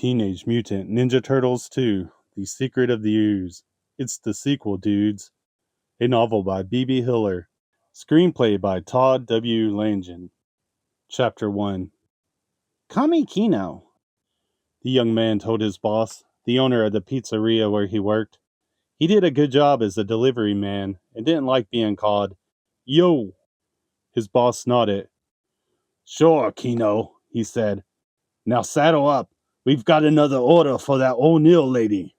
Teenage Mutant Ninja Turtles 2: The Secret of the Ooze. It's the sequel, dudes. A novel by B.B. Hiller. Screenplay by Todd W. Langen. Chapter 1. Kami Kino, the young man told his boss, the owner of the pizzeria where he worked. He did a good job as a delivery man and didn't like being called Yo. His boss nodded. Sure, Kino, he said. Now saddle up. We've got another order for that O'Neill lady.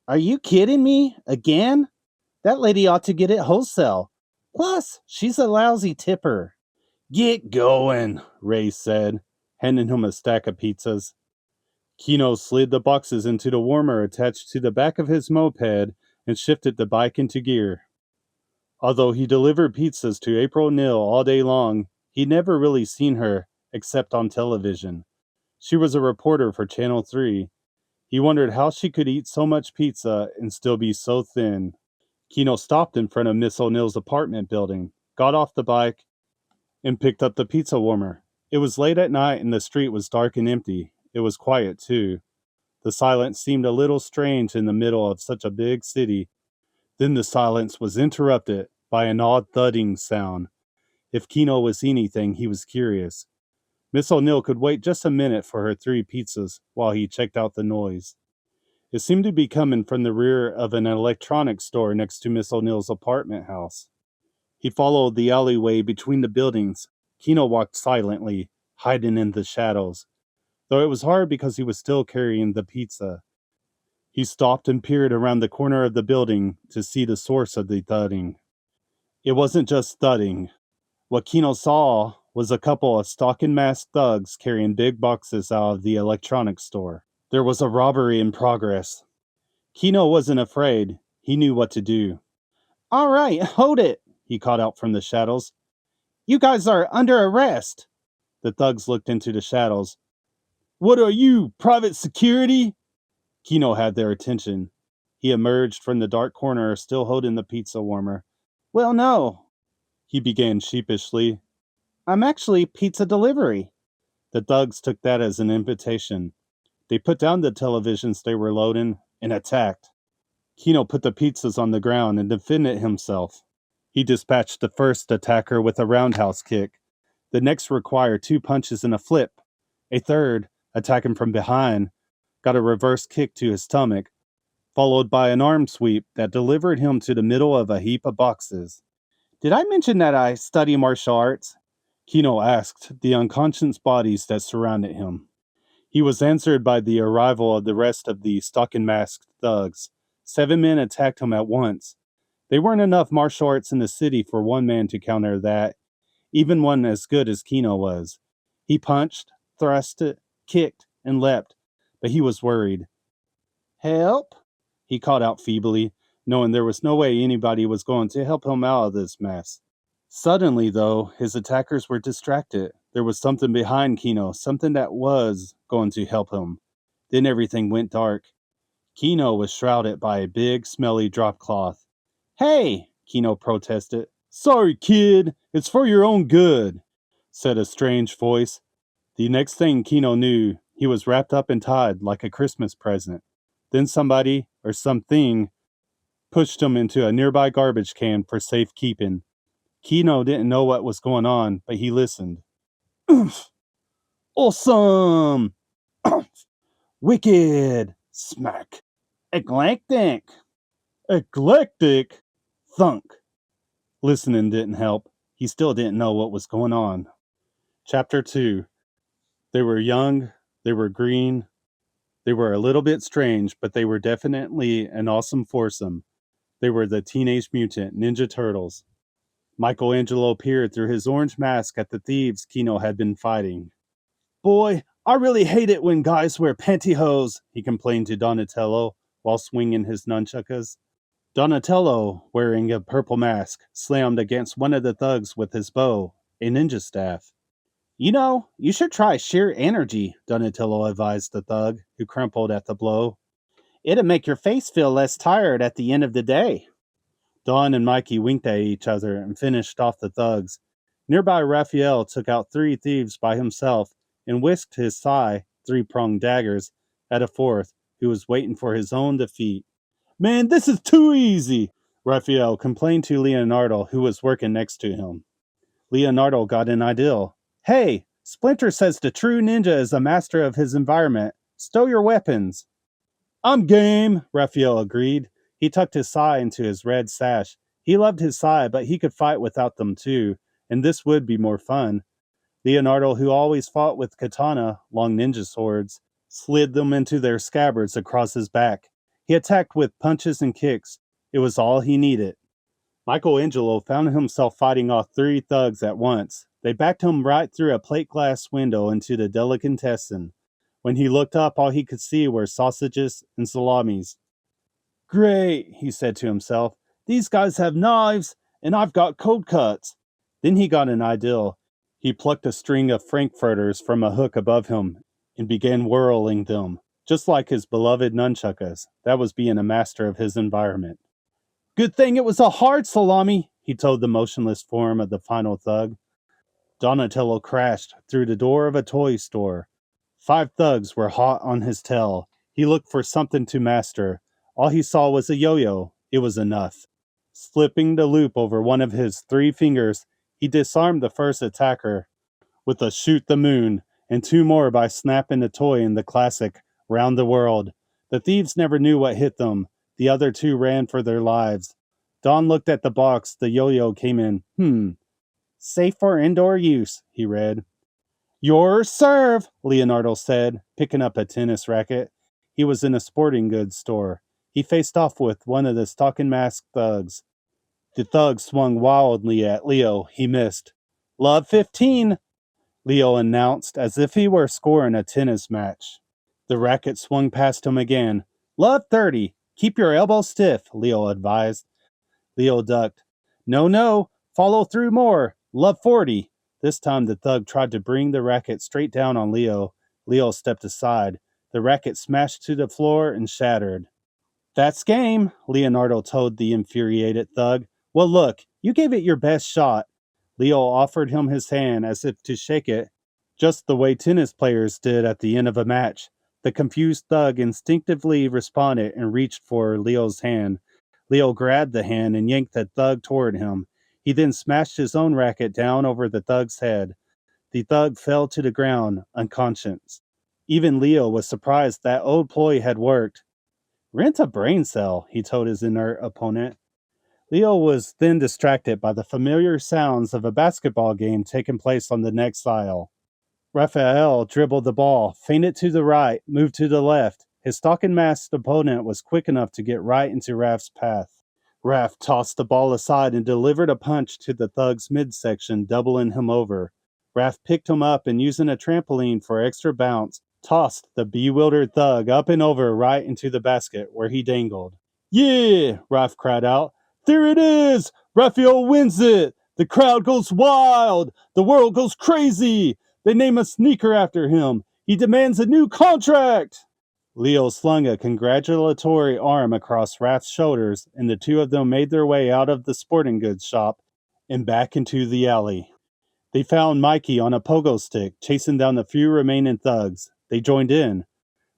Are you kidding me? Again? That lady ought to get it wholesale. Plus, she's a lousy tipper. Get going, Ray said, handing him a stack of pizzas. Kino slid the boxes into the warmer attached to the back of his moped and shifted the bike into gear. Although he delivered pizzas to April Neal all day long, he'd never really seen her except on television. She was a reporter for Channel 3. He wondered how she could eat so much pizza and still be so thin. Kino stopped in front of Miss O'Neill's apartment building, got off the bike, and picked up the pizza warmer. It was late at night and the street was dark and empty. It was quiet, too. The silence seemed a little strange in the middle of such a big city. Then the silence was interrupted by an odd thudding sound. If Kino was anything, he was curious. Miss O'Neill could wait just a minute for her 3 pizzas while he checked out the noise. It seemed to be coming from the rear of an electronics store next to Miss O'Neill's apartment house. He followed the alleyway between the buildings. Kino walked silently, hiding in the shadows, though it was hard because he was still carrying the pizza. He stopped and peered around the corner of the building to see the source of the thudding. It wasn't just thudding. What Kino saw was a couple of stocking-masked thugs carrying big boxes out of the electronics store. There was a robbery in progress. Kino wasn't afraid. He knew what to do. All right, hold it, he called out from the shadows. You guys are under arrest. The thugs looked into the shadows. What are you, private security? Kino had their attention. He emerged from the dark corner, still holding the pizza warmer. Well, no, he began sheepishly. I'm actually pizza delivery. The thugs took that as an invitation. They put down the televisions they were loading and attacked. Kino put the pizzas on the ground and defended himself. He dispatched the first attacker with a roundhouse kick. The next required 2 punches and a flip. A third, attacking from behind, got a reverse kick to his stomach, followed by an arm sweep that delivered him to the middle of a heap of boxes. Did I mention that I study martial arts? Kino asked the unconscious bodies that surrounded him. He was answered by the arrival of the rest of the stocking-masked thugs. 7 men attacked him at once. There weren't enough martial arts in the city for one man to counter that, even one as good as Kino was. He punched, thrusted, kicked, and leapt, but he was worried. Help? He called out feebly, knowing there was no way anybody was going to help him out of this mess. Suddenly, though, his attackers were distracted. There was something behind Kino, something that was going to help him. Then everything went dark. Kino was shrouded by a big, smelly drop cloth. Hey, Kino protested. Sorry, kid, it's for your own good, said a strange voice. The next thing Kino knew, he was wrapped up and tied like a Christmas present. Then somebody, or something, pushed him into a nearby garbage can for safekeeping. Kino didn't know what was going on, but he listened. Awesome! Wicked! Smack! Eclectic! Eclectic! Thunk! Listening didn't help. He still didn't know what was going on. Chapter 2. They were young, they were green, they were a little bit strange, but they were definitely an awesome foursome. They were the Teenage Mutant Ninja Turtles. Michelangelo peered through his orange mask at the thieves Kino had been fighting. Boy, I really hate it when guys wear pantyhose, he complained to Donatello while swinging his nunchucks. Donatello, wearing a purple mask, slammed against one of the thugs with his bow, a ninja staff. You know, you should try sheer energy, Donatello advised the thug, who crumpled at the blow. It'd make your face feel less tired at the end of the day. Don and Mikey winked at each other and finished off the thugs. Nearby Raphael took out 3 thieves by himself and whisked his thigh 3-pronged daggers at a fourth, who was waiting for his own defeat. Man, this is too easy, Raphael complained to Leonardo, who was working next to him. Leonardo got an idea. Hey, Splinter says the true ninja is a master of his environment. Stow your weapons. I'm game, Raphael agreed. He tucked his sai into his red sash. He loved his sai, but he could fight without them too, and this would be more fun. Leonardo, who always fought with katana, long ninja swords, slid them into their scabbards across his back. He attacked with punches and kicks. It was all he needed. Michelangelo found himself fighting off 3 thugs at once. They backed him right through a plate glass window into the delicatessen. When he looked up, all he could see were sausages and salamis. Great, he said to himself. These guys have knives, and I've got cold cuts. Then he got an idea. He plucked a string of frankfurters from a hook above him and began whirling them, just like his beloved nunchuckas. That was being a master of his environment. Good thing it was a hard salami, he told the motionless form of the final thug. Donatello crashed through the door of a toy store. 5 thugs were hot on his tail. He looked for something to master. All he saw was a yo-yo. It was enough. Slipping the loop over one of his 3 fingers, he disarmed the first attacker with a shoot the moon, and 2 more by snapping the toy in the classic Round the World. The thieves never knew what hit them. The other 2 ran for their lives. Don looked at the box the yo-yo came in. Safe for indoor use, he read. Your serve, Leonardo said, picking up a tennis racket. He was in a sporting goods store. He faced off with one of the stocking masked thugs. The thug swung wildly at Leo. He missed. Love 15, Leo announced as if he were scoring a tennis match. The racket swung past him again. Love 30. Keep your elbow stiff, Leo advised. Leo ducked. No, no. Follow through more. Love 40. This time the thug tried to bring the racket straight down on Leo. Leo stepped aside. The racket smashed to the floor and shattered. That's game, Leonardo told the infuriated thug. Well, look, you gave it your best shot. Leo offered him his hand as if to shake it, just the way tennis players did at the end of a match. The confused thug instinctively responded and reached for Leo's hand. Leo grabbed the hand and yanked the thug toward him. He then smashed his own racket down over the thug's head. The thug fell to the ground, unconscious. Even Leo was surprised that old ploy had worked. Rent a brain cell, he told his inert opponent. Leo was then distracted by the familiar sounds of a basketball game taking place on the next aisle. Raphael dribbled the ball, feinted to the right, moved to the left. His stocking-masked opponent was quick enough to get right into Raph's path. Raph tossed the ball aside and delivered a punch to the thug's midsection, doubling him over. Raph picked him up and, using a trampoline for extra bounce, tossed the bewildered thug up and over right into the basket where he dangled. Yeah, Raph cried out. There it is! Raphael wins it! The crowd goes wild! The world goes crazy! They name a sneaker after him! He demands a new contract! Leo slung a congratulatory arm across Raph's shoulders, and the 2 of them made their way out of the sporting goods shop and back into the alley. They found Mikey on a pogo stick, chasing down the few remaining thugs. They joined in.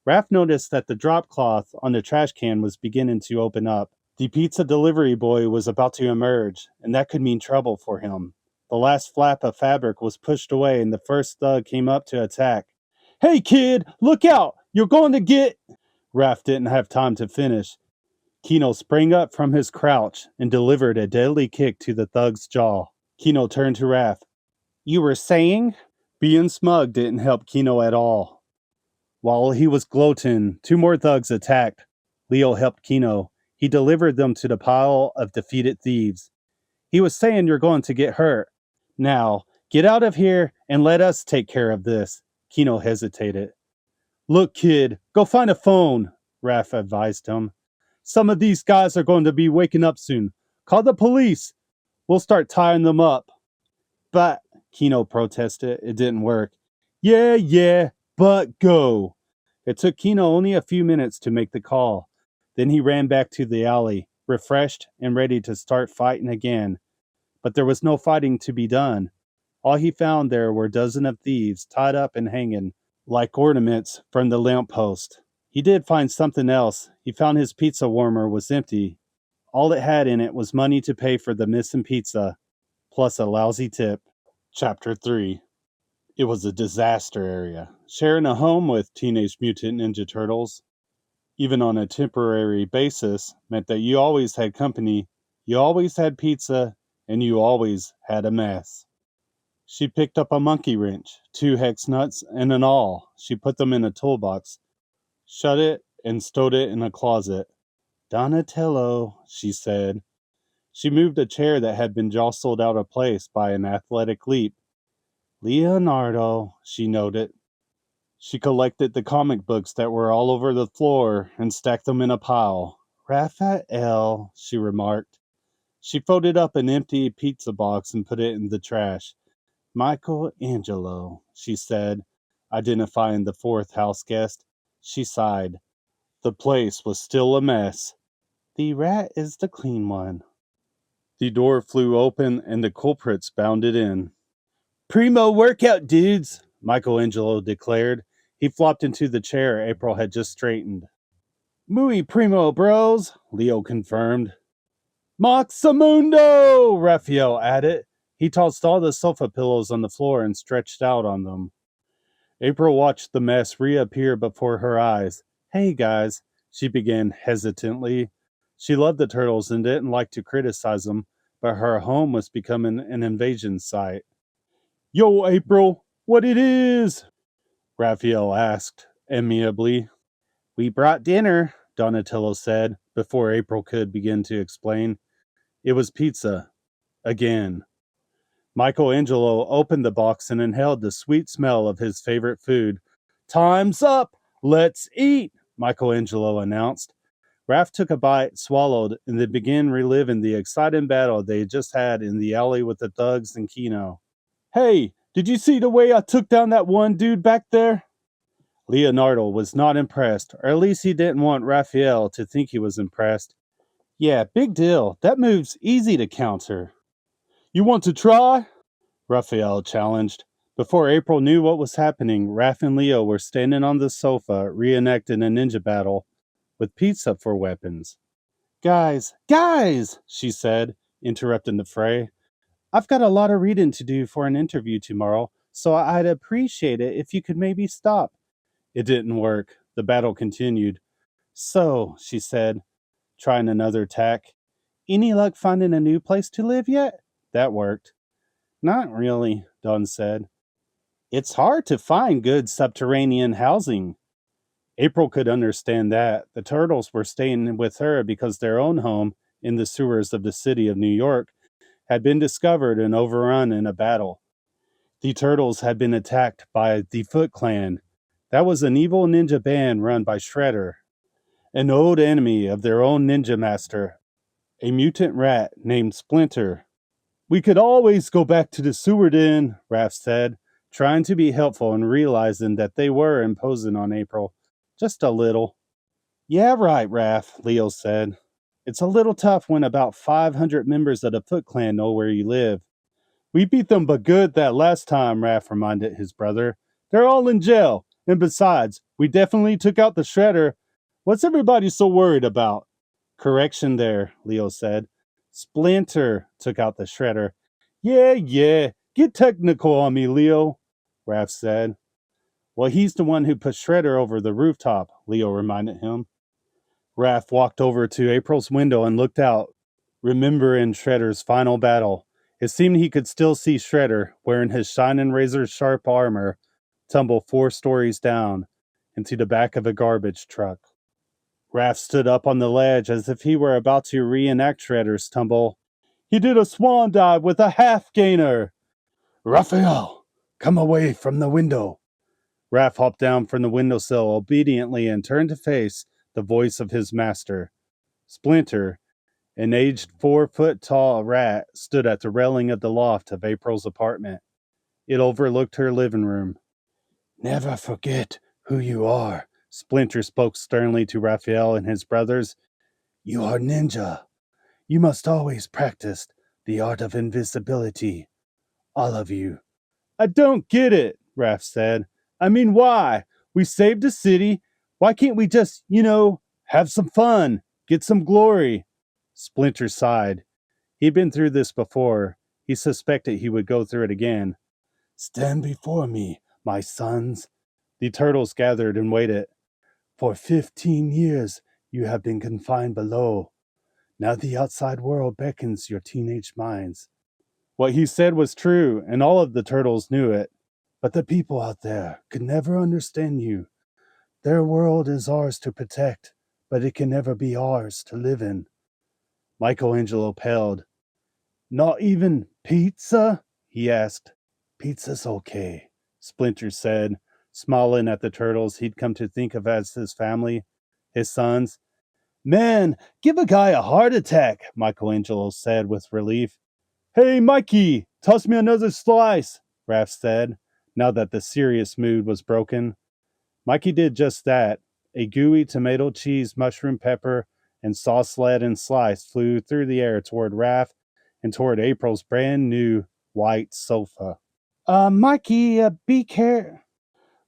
Raph noticed that the drop cloth on the trash can was beginning to open up. The pizza delivery boy was about to emerge, and that could mean trouble for him. The last flap of fabric was pushed away, and the first thug came up to attack. Hey, kid, look out! You're going to get... Raph didn't have time to finish. Kino sprang up from his crouch and delivered a deadly kick to the thug's jaw. Kino turned to Raph. You were saying? Being smug didn't help Kino at all. While he was gloating, 2 more thugs attacked. Leo helped Kino. He delivered them to the pile of defeated thieves. He was saying you're going to get hurt. Now, get out of here and let us take care of this. Kino hesitated. Look, kid, go find a phone, Raph advised him. Some of these guys are going to be waking up soon. Call the police. We'll start tying them up. But, Kino protested, it didn't work. Yeah, but go. It took Kino only a few minutes to make the call. Then he ran back to the alley, refreshed and ready to start fighting again. But there was no fighting to be done. All he found there were a dozen of thieves tied up and hanging like ornaments from the lamppost. He did find something else. He found his pizza warmer was empty. All it had in it was money to pay for the missing pizza, plus a lousy tip. Chapter 3. It was a disaster area. Sharing a home with Teenage Mutant Ninja Turtles, even on a temporary basis, meant that you always had company, you always had pizza, and you always had a mess. She picked up a monkey wrench, 2 hex nuts, and an awl. She put them in a toolbox, shut it, and stowed it in a closet. Donatello, she said. She moved a chair that had been jostled out of place by an athletic leap. Leonardo, she noted. She collected the comic books that were all over the floor and stacked them in a pile. Raphael, she remarked. She folded up an empty pizza box and put it in the trash. Michelangelo, she said, identifying the fourth house guest. She sighed. The place was still a mess. The rat is the clean one. The door flew open and the culprits bounded in. Primo workout, dudes, Michelangelo declared. He flopped into the chair April had just straightened. Muy primo, bros, Leo confirmed. Maxamundo, Raphael added. He tossed all the sofa pillows on the floor and stretched out on them. April watched the mess reappear before her eyes. Hey, guys, she began hesitantly. She loved the turtles and didn't like to criticize them, but her home was becoming an invasion site. Yo, April, what it is? Raphael asked amiably. We brought dinner, Donatello said, before April could begin to explain. It was pizza. Again. Michelangelo opened the box and inhaled the sweet smell of his favorite food. Time's up! Let's eat! Michelangelo announced. Raph took a bite, swallowed, and then began reliving the exciting battle they had just had in the alley with the thugs and Kino. Hey, did you see the way I took down that one dude back there? Leonardo was not impressed, or at least he didn't want Raphael to think he was impressed. Yeah, big deal. That move's easy to counter. You want to try? Raphael challenged. Before April knew what was happening, Raph and Leo were standing on the sofa reenacting a ninja battle with pizza for weapons. Guys, she said, interrupting the fray. I've got a lot of reading to do for an interview tomorrow, so I'd appreciate it if you could maybe stop. It didn't work. The battle continued. So, she said, trying another tack. Any luck finding a new place to live yet? That worked. Not really, Don said. It's hard to find good subterranean housing. April could understand that. The turtles were staying with her because their own home, in the sewers of the city of New York, had been discovered and overrun in a battle. The turtles had been attacked by the Foot Clan. That was an evil ninja band run by Shredder, an old enemy of their own ninja master, a mutant rat named Splinter. We could always go back to the sewer den, Raph said, trying to be helpful and realizing that they were imposing on April. Just a little. Yeah, right, Raph, Leo said. It's a little tough when about 500 members of the Foot Clan know where you live. We beat them but good that last time, Raph reminded his brother. They're all in jail. And besides, we definitely took out the Shredder. What's everybody so worried about? Correction there, Leo said. Splinter took out the Shredder. Yeah. Get technical on me, Leo, Raph said. Well, he's the one who pushed Shredder over the rooftop, Leo reminded him. Raph walked over to April's window and looked out, remembering Shredder's final battle. It seemed he could still see Shredder, wearing his shining razor-sharp armor, tumble 4 stories down into the back of a garbage truck. Raph stood up on the ledge as if he were about to reenact Shredder's tumble. He did a swan dive with a half-gainer! Raphael, come away from the window! Raph hopped down from the windowsill obediently and turned to face the voice of his master. Splinter, an aged 4-foot-tall rat, stood at the railing of the loft of April's apartment. It overlooked her living room. Never forget who you are, Splinter spoke sternly to Raphael and his brothers. You are ninja. You must always practice the art of invisibility. All of you. I don't get it, Raph said. I mean, why? We saved the city. Why can't we just, have some fun, get some glory? Splinter sighed. He'd been through this before. He suspected he would go through it again. Stand before me, my sons. The turtles gathered and waited. For 15 years you have been confined below. Now the outside world beckons your teenage minds. What he said was true, and all of the turtles knew it. But the people out there could never understand you. Their world is ours to protect, but it can never be ours to live in. Michelangelo paled. Not even pizza? He asked. Pizza's okay, Splinter said, smiling at the turtles he'd come to think of as his family, his sons. Man, give a guy a heart attack, Michelangelo said with relief. Hey, Mikey, toss me another slice, Raph said, now that the serious mood was broken. Mikey did just that. A gooey tomato cheese, mushroom pepper, and sauce-laden slice flew through the air toward Raph and toward April's brand new white sofa. Mikey, be care.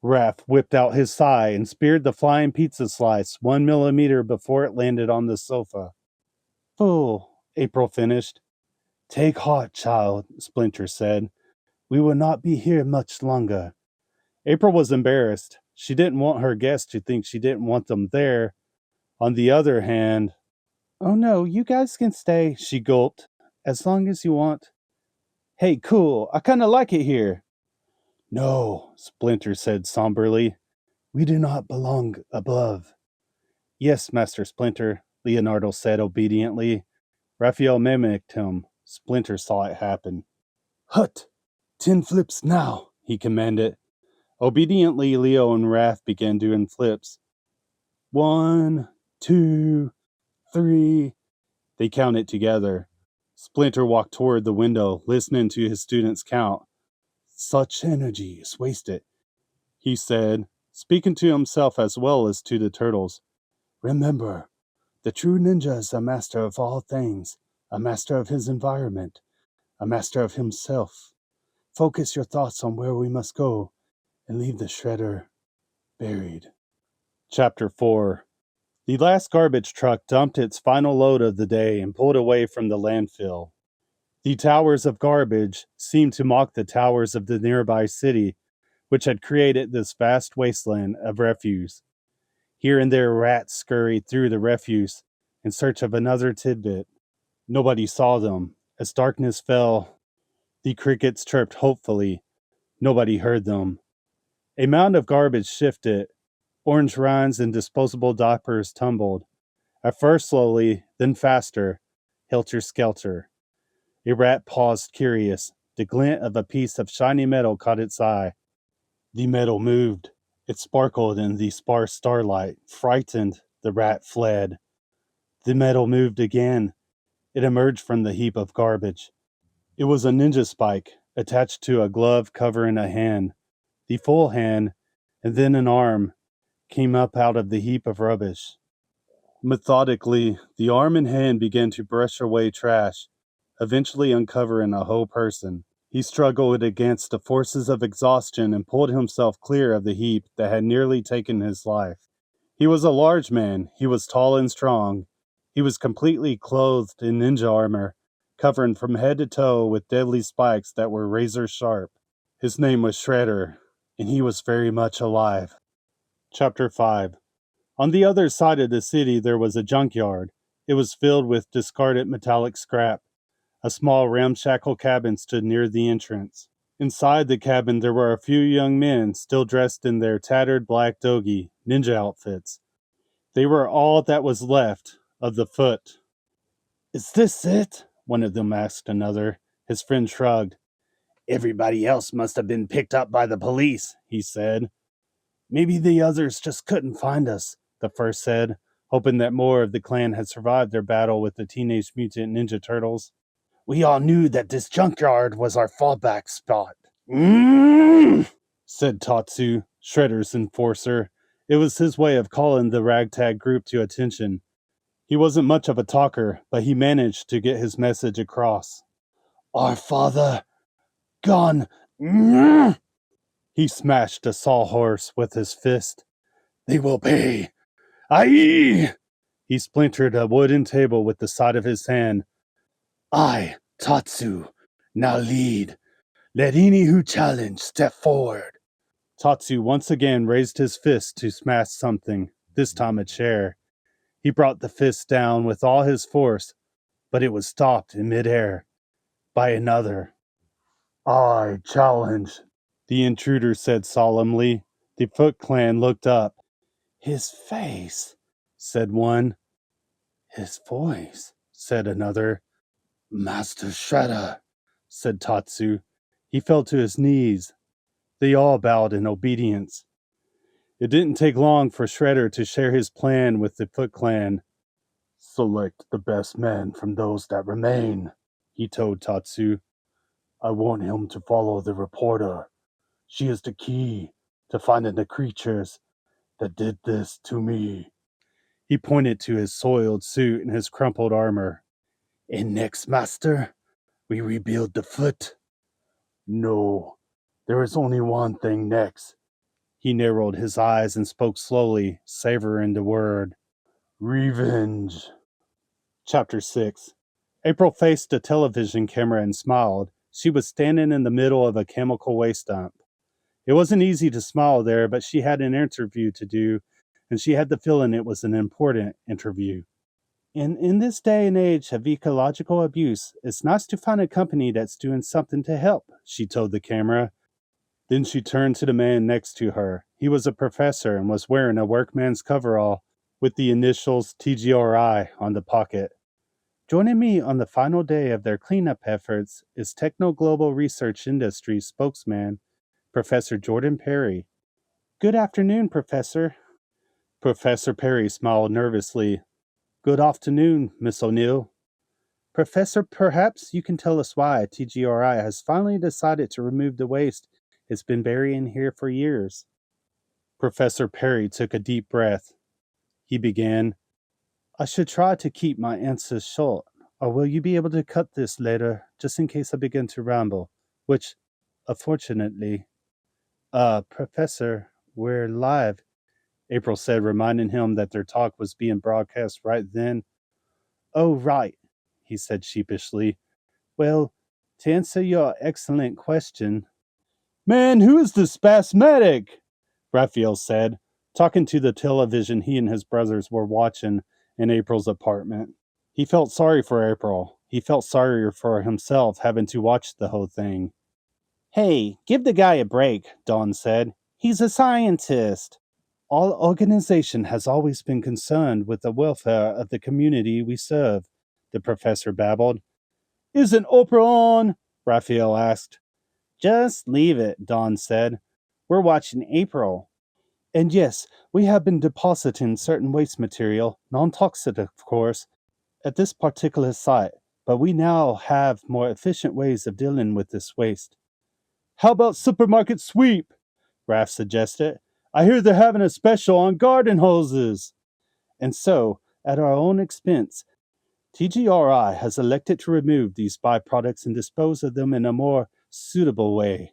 Raph whipped out his sigh and speared the flying pizza slice 1 millimeter before it landed on the sofa. Fool, April finished. Take heart, child, Splinter said. We will not be here much longer. April was embarrassed. She didn't want her guests to think she didn't want them there. On the other hand, oh no, you guys can stay, she gulped, as long as you want. Hey, cool, I kinda like it here. No, Splinter said somberly. We do not belong above. Yes, Master Splinter, Leonardo said obediently. Raphael mimicked him. Splinter saw it happen. Hut! 10 flips now, he commanded. Obediently, Leo and Raph began doing flips. 1, 2, 3. They counted together. Splinter walked toward the window, listening to his students count. Such energy is wasted, he said, speaking to himself as well as to the turtles. Remember, the true ninja is a master of all things, a master of his environment, a master of himself. Focus your thoughts on where we must go and leave the shredder buried. Chapter 4. The last garbage truck dumped its final load of the day and pulled away from the landfill. The towers of garbage seemed to mock the towers of the nearby city, which had created this vast wasteland of refuse. Here and there rats scurried through the refuse in search of another tidbit. Nobody saw them. As darkness fell, the crickets chirped hopefully. Nobody heard them. A mound of garbage shifted. Orange rinds and disposable diapers tumbled. At first slowly, then faster, helter-skelter. A rat paused curious. The glint of a piece of shiny metal caught its eye. The metal moved. It sparkled in the sparse starlight. Frightened, the rat fled. The metal moved again. It emerged from the heap of garbage. It was a ninja spike, attached to a glove covering a hand. The full hand, and then an arm, came up out of the heap of rubbish. Methodically, the arm and hand began to brush away trash, eventually uncovering a whole person. He struggled against the forces of exhaustion and pulled himself clear of the heap that had nearly taken his life. He was a large man. He was tall and strong. He was completely clothed in ninja armor, covered from head to toe with deadly spikes that were razor sharp. His name was Shredder, and he was very much alive. Chapter 5. On the other side of the city there was a junkyard. It was filled with discarded metallic scrap. A small ramshackle cabin stood near the entrance. Inside the cabin there were a few young men still dressed in their tattered black dogi, ninja outfits. They were all that was left of the foot. Is this it? One of them asked another. His friend shrugged. Everybody else must have been picked up by the police, he said. Maybe the others just couldn't find us, the first said, hoping that more of the clan had survived their battle with the Teenage Mutant Ninja Turtles. We all knew that this junkyard was our fallback spot. Said Tatsu, Shredder's enforcer. It was his way of calling the ragtag group to attention. He wasn't much of a talker, but he managed to get his message across. Our father, gone. He smashed a sawhorse with his fist. They will pay. Aye! He splintered a wooden table with the side of his hand. I, Tatsu, now lead. Let any who challenge step forward. Tatsu once again raised his fist to smash something, this time a chair. He brought the fist down with all his force, but it was stopped in midair by another. I challenge, the intruder said solemnly. The Foot Clan looked up. His face, said one. His voice, said another. Master Shredder, said Tatsu. He fell to his knees. They all bowed in obedience. It didn't take long for Shredder to share his plan with the Foot Clan. Select the best men from those that remain, he told Tatsu. I want him to follow the reporter. She is the key to finding the creatures that did this to me. He pointed to his soiled suit and his crumpled armor. And next, Master, we rebuild the foot. No, there is only one thing next. He narrowed his eyes and spoke slowly, savoring the word. Revenge. Chapter 6. April faced a television camera and smiled. She was standing in the middle of a chemical waste dump. It wasn't easy to smile there, but she had an interview to do, and she had the feeling it was an important interview. And in this day and age of ecological abuse, it's nice to find a company that's doing something to help, she told the camera. Then she turned to the man next to her. He was a professor and was wearing a workman's coverall with the initials TGRI on the pocket. Joining me on the final day of their cleanup efforts is Techno Global Research Industries spokesman, Professor Jordan Perry. Good afternoon, Professor. Professor Perry smiled nervously. Good afternoon, Miss O'Neill. Professor, perhaps you can tell us why TGRI has finally decided to remove the waste it's been burying here for years. Professor Perry took a deep breath. He began, I should try to keep my answers short, or will you be able to cut this later, just in case I begin to ramble, which, unfortunately, Professor, we're live, April said, reminding him that their talk was being broadcast right then. Oh, right, he said sheepishly. Well, to answer your excellent question... Man, who is this spasmodic? Raphael said, talking to the television he and his brothers were watching in April's apartment. He felt sorry for April. He felt sorrier for himself having to watch the whole thing. Hey, give the guy a break, Dawn said. He's a scientist. Our organization has always been concerned with the welfare of the community we serve, the professor babbled. Isn't Oprah on? Raphael asked. Just leave it, Dawn said. We're watching April. And yes, we have been depositing certain waste material, non-toxic of course, at this particular site, but we now have more efficient ways of dealing with this waste. How about supermarket sweep? Raph suggested. I hear they're having a special on garden hoses. And so, at our own expense, TGRI has elected to remove these byproducts and dispose of them in a more suitable way.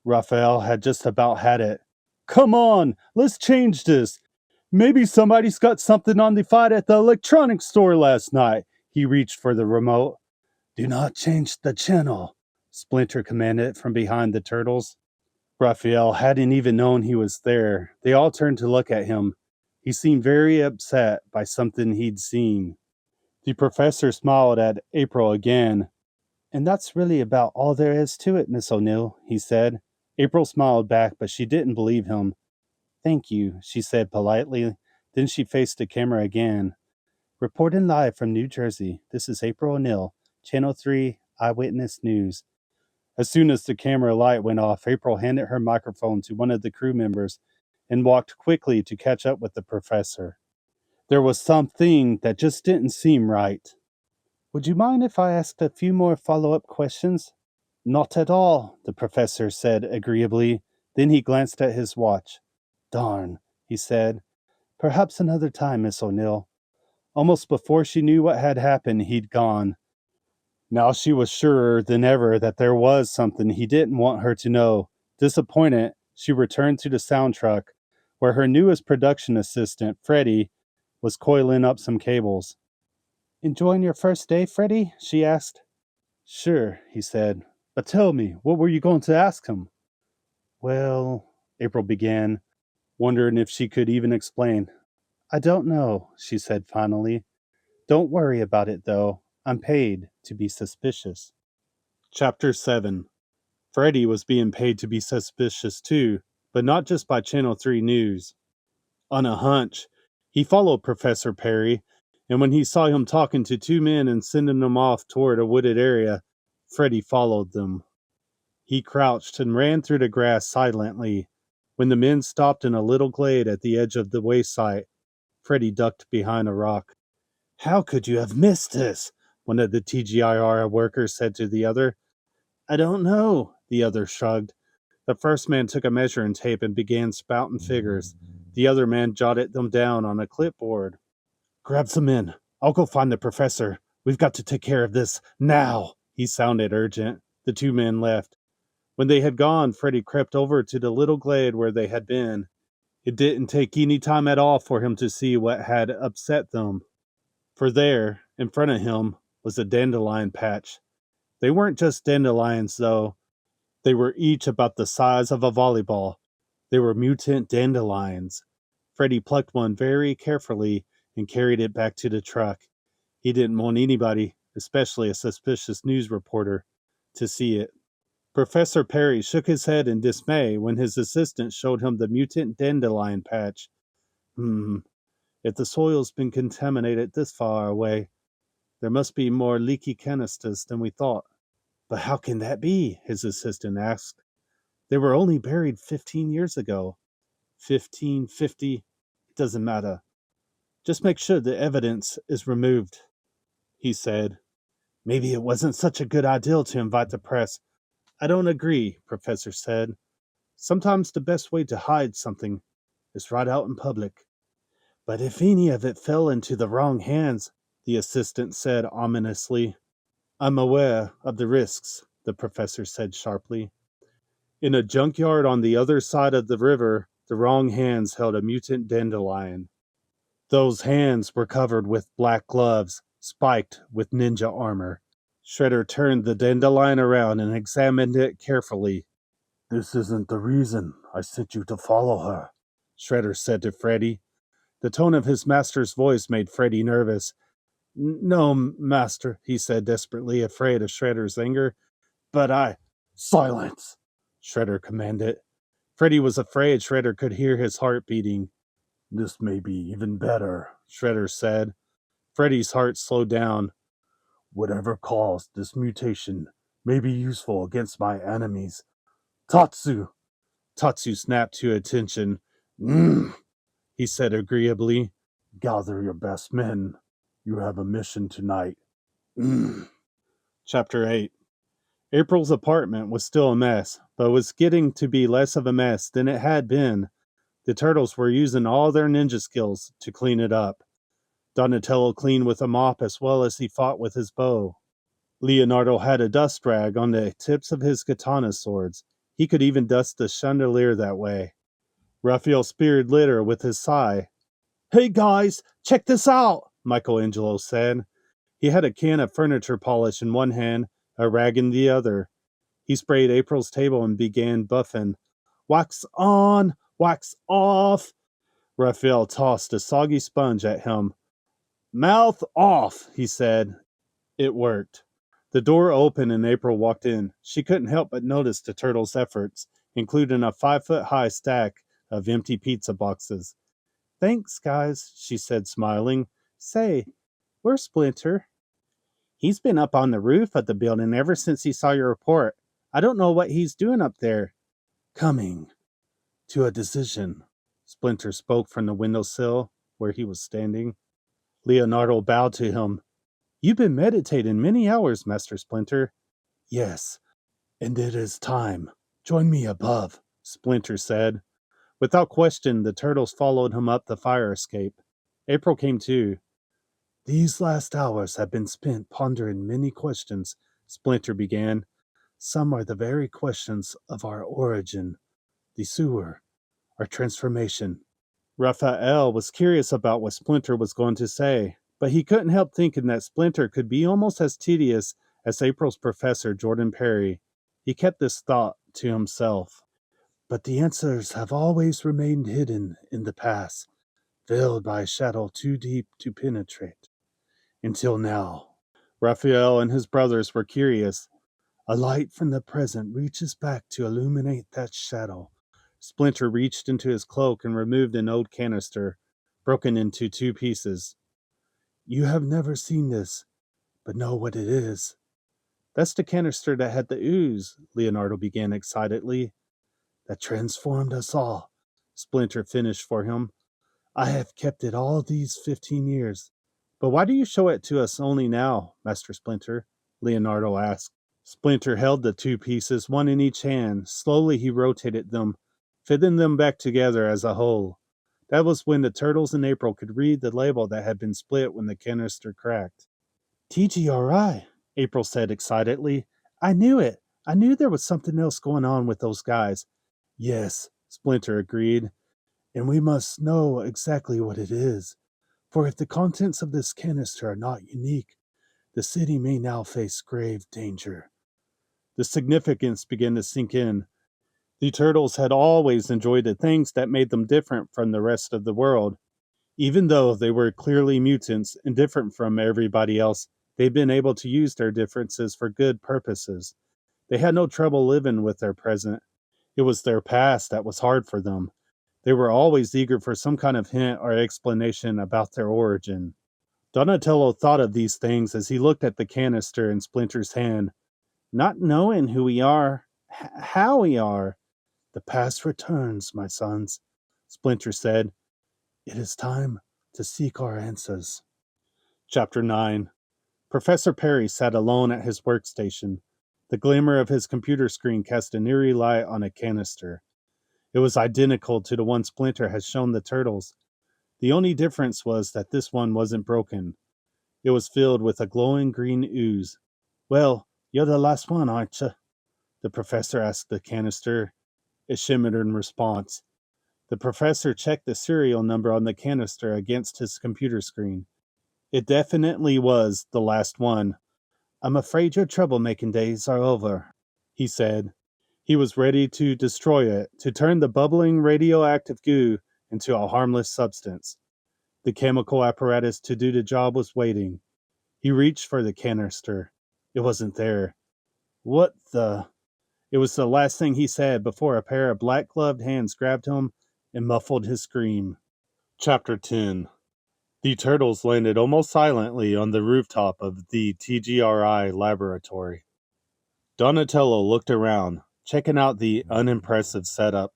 Raphael had just about had it. Come on, let's change this. Maybe somebody's got something on the fight at the electronics store last night. He reached for the remote. Do not change the channel, Splinter commanded from behind the turtles. Raphael hadn't even known he was there. They all turned to look at him. He seemed very upset by something he'd seen. The professor smiled at April again. And that's really about all there is to it, Miss O'Neill, he said. April smiled back, but she didn't believe him. Thank you, she said politely. Then she faced the camera again. Reporting live from New Jersey, this is April O'Neill, Channel 3 Eyewitness News. As soon as the camera light went off, April handed her microphone to one of the crew members and walked quickly to catch up with the professor. There was something that just didn't seem right. Would you mind if I asked a few more follow-up questions? Not at all, the professor said agreeably. Then he glanced at his watch. Darn, he said. Perhaps another time, Miss O'Neill. Almost before she knew what had happened, he'd gone. Now she was surer than ever that there was something he didn't want her to know. Disappointed, she returned to the sound truck, where her newest production assistant, Freddie, was coiling up some cables. Enjoying your first day, Freddie? She asked. Sure, he said. But tell me, what were you going to ask him? Well, April began, wondering if she could even explain. I don't know, she said finally. Don't worry about it, though. I'm paid to be suspicious. Chapter 7. Freddie was being paid to be suspicious too, but not just by Channel 3 News. On a hunch, he followed Professor Perry, and when he saw him talking to two men and sending them off toward a wooded area, Freddie followed them. He crouched and ran through the grass silently. When the men stopped in a little glade at the edge of the wayside, Freddie ducked behind a rock. How could you have missed this? One of the TGIR workers said to the other. I don't know, the other shrugged. The first man took a measuring tape and began spouting figures. The other man jotted them down on a clipboard. Grab some men. I'll go find the professor. We've got to take care of this now. He sounded urgent. The two men left. When they had gone, Freddie crept over to the little glade where they had been. It didn't take any time at all for him to see what had upset them. For there, in front of him, was a dandelion patch. They weren't just dandelions, though. They were each about the size of a volleyball. They were mutant dandelions. Freddie plucked one very carefully and carried it back to the truck. He didn't want anybody, especially a suspicious news reporter, to see it. Professor Perry shook his head in dismay when his assistant showed him the mutant dandelion patch. If the soil's been contaminated this far away, there must be more leaky canisters than we thought. But how can that be? His assistant asked. They were only buried 15 years ago. 15, 50, it doesn't matter. Just make sure the evidence is removed, he said. Maybe it wasn't such a good idea to invite the press. I don't agree, Professor said. Sometimes the best way to hide something is right out in public. But if any of it fell into the wrong hands, the assistant said ominously. I'm aware of the risks, the professor said sharply. In a junkyard on the other side of the river, the wrong hands held a mutant dandelion. Those hands were covered with black gloves, spiked with ninja armor. Shredder turned the dandelion around and examined it carefully. This isn't the reason I sent you to follow her, Shredder said to Freddy. The tone of his master's voice made Freddy nervous. No, master, he said desperately, afraid of Shredder's anger. But I... Silence! Shredder commanded. Freddy was afraid Shredder could hear his heart beating. This may be even better, Shredder said. Freddy's heart slowed down. Whatever caused this mutation may be useful against my enemies. Tatsu! Tatsu snapped to attention. He said agreeably. Gather your best men. You have a mission tonight. Chapter 8. April's apartment was still a mess, but was getting to be less of a mess than it had been. The turtles were using all their ninja skills to clean it up. Donatello cleaned with a mop as well as he fought with his bow. Leonardo had a dust rag on the tips of his katana swords. He could even dust the chandelier that way. Raphael speared litter with his sai. Hey guys, check this out, Michelangelo said. He had a can of furniture polish in one hand, a rag in the other. He sprayed April's table and began buffing. Wax on, wax off. Raphael tossed a soggy sponge at him. Mouth off, he said. It worked. The door opened and April walked in. She couldn't help but notice the turtles' efforts, including a 5-foot-high stack of empty pizza boxes. Thanks, guys, she said, smiling. Say, where's Splinter? He's been up on the roof of the building ever since he saw your report. I don't know what he's doing up there. Coming to a decision. Splinter spoke from the windowsill where he was standing. Leonardo bowed to him. You've been meditating many hours, Master Splinter. Yes, and it is time. Join me above, Splinter said. Without question, the turtles followed him up the fire escape. April came too. These last hours have been spent pondering many questions, Splinter began. Some are the very questions of our origin, the sewer, our transformation, Raphael was curious about what Splinter was going to say, but he couldn't help thinking that Splinter could be almost as tedious as April's professor, Jordan Perry. He kept this thought to himself. But the answers have always remained hidden in the past, veiled by a shadow too deep to penetrate. Until now. Raphael and his brothers were curious. A light from the present reaches back to illuminate that shadow. Splinter reached into his cloak and removed an old canister, broken into two pieces. You have never seen this, but know what it is. That's the canister that had the ooze, Leonardo began excitedly. That transformed us all, Splinter finished for him. I have kept it all these 15 years. But why do you show it to us only now, Master Splinter? Leonardo asked. Splinter held the two pieces, one in each hand. Slowly he rotated them, fitting them back together as a whole. That was when the turtles in April could read the label that had been split when the canister cracked. TGRI, April said excitedly. I knew it. I knew there was something else going on with those guys. Yes, Splinter agreed. And we must know exactly what it is. For if the contents of this canister are not unique, the city may now face grave danger. The significance began to sink in. The turtles had always enjoyed the things that made them different from the rest of the world. Even though they were clearly mutants and different from everybody else, they'd been able to use their differences for good purposes. They had no trouble living with their present. It was their past that was hard for them. They were always eager for some kind of hint or explanation about their origin. Donatello thought of these things as he looked at the canister in Splinter's hand. Not knowing who we are, how we are. The past returns, my sons, Splinter said. It is time to seek our answers. Chapter 9. Professor Perry sat alone at his workstation. The glimmer of his computer screen cast an eerie light on a canister. It was identical to the one Splinter had shown the turtles. The only difference was that this one wasn't broken. It was filled with a glowing green ooze. Well, you're the last one, aren't you? The professor asked the canister. It shimmered in response. The professor checked the serial number on the canister against his computer screen. It definitely was the last one. I'm afraid your troublemaking days are over, he said. He was ready to destroy it, to turn the bubbling radioactive goo into a harmless substance. The chemical apparatus to do the job was waiting. He reached for the canister. It wasn't there. What the? It was the last thing he said before a pair of black-gloved hands grabbed him and muffled his scream. Chapter 10. The turtles landed almost silently on the rooftop of the TGRI laboratory. Donatello looked around, checking out the unimpressive setup.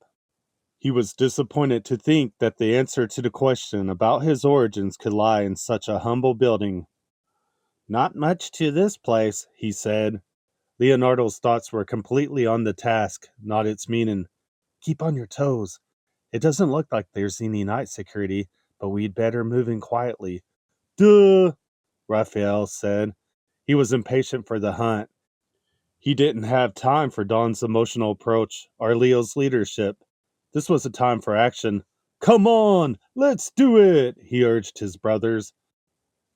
He was disappointed to think that the answer to the question about his origins could lie in such a humble building. Not much to this place, he said. Leonardo's thoughts were completely on the task, not its meaning. Keep on your toes. It doesn't look like there's any night security, but we'd better move in quietly. Duh, Raphael said. He was impatient for the hunt. He didn't have time for Don's emotional approach or Leo's leadership. This was a time for action. Come on, let's do it, he urged his brothers.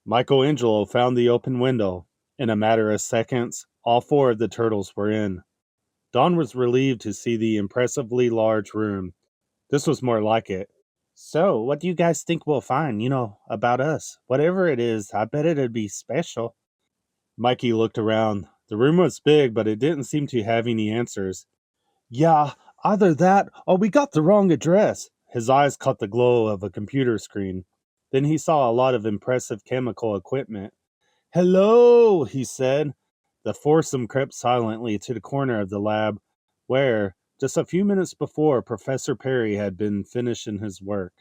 Michelangelo found the open window. In a matter of seconds, all four of the turtles were in. Don was relieved to see the impressively large room. This was more like it. So, what do you guys think we'll find, about us? Whatever it is, I bet it'd be special. Mikey looked around. The room was big, but it didn't seem to have any answers. Yeah, either that or we got the wrong address. His eyes caught the glow of a computer screen. Then he saw a lot of impressive chemical equipment. Hello, he said. The foursome crept silently to the corner of the lab, where, just a few minutes before, Professor Perry had been finishing his work.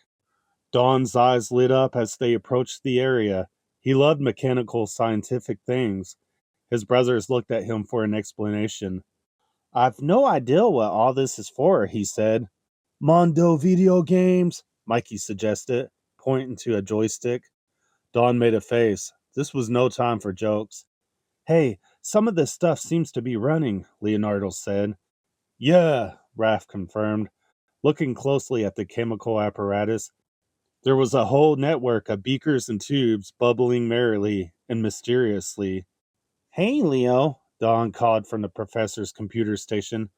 Don's eyes lit up as they approached the area. He loved mechanical, scientific things. His brothers looked at him for an explanation. I've no idea what all this is for, he said. Mondo video games, Mikey suggested, pointing to a joystick. Don made a face. This was no time for jokes. Hey, some of this stuff seems to be running, Leonardo said. Yeah, Raph confirmed. Looking closely at the chemical apparatus, There was a whole network of beakers and tubes bubbling merrily and mysteriously. Hey, Leo, Don called from the professor's computer station.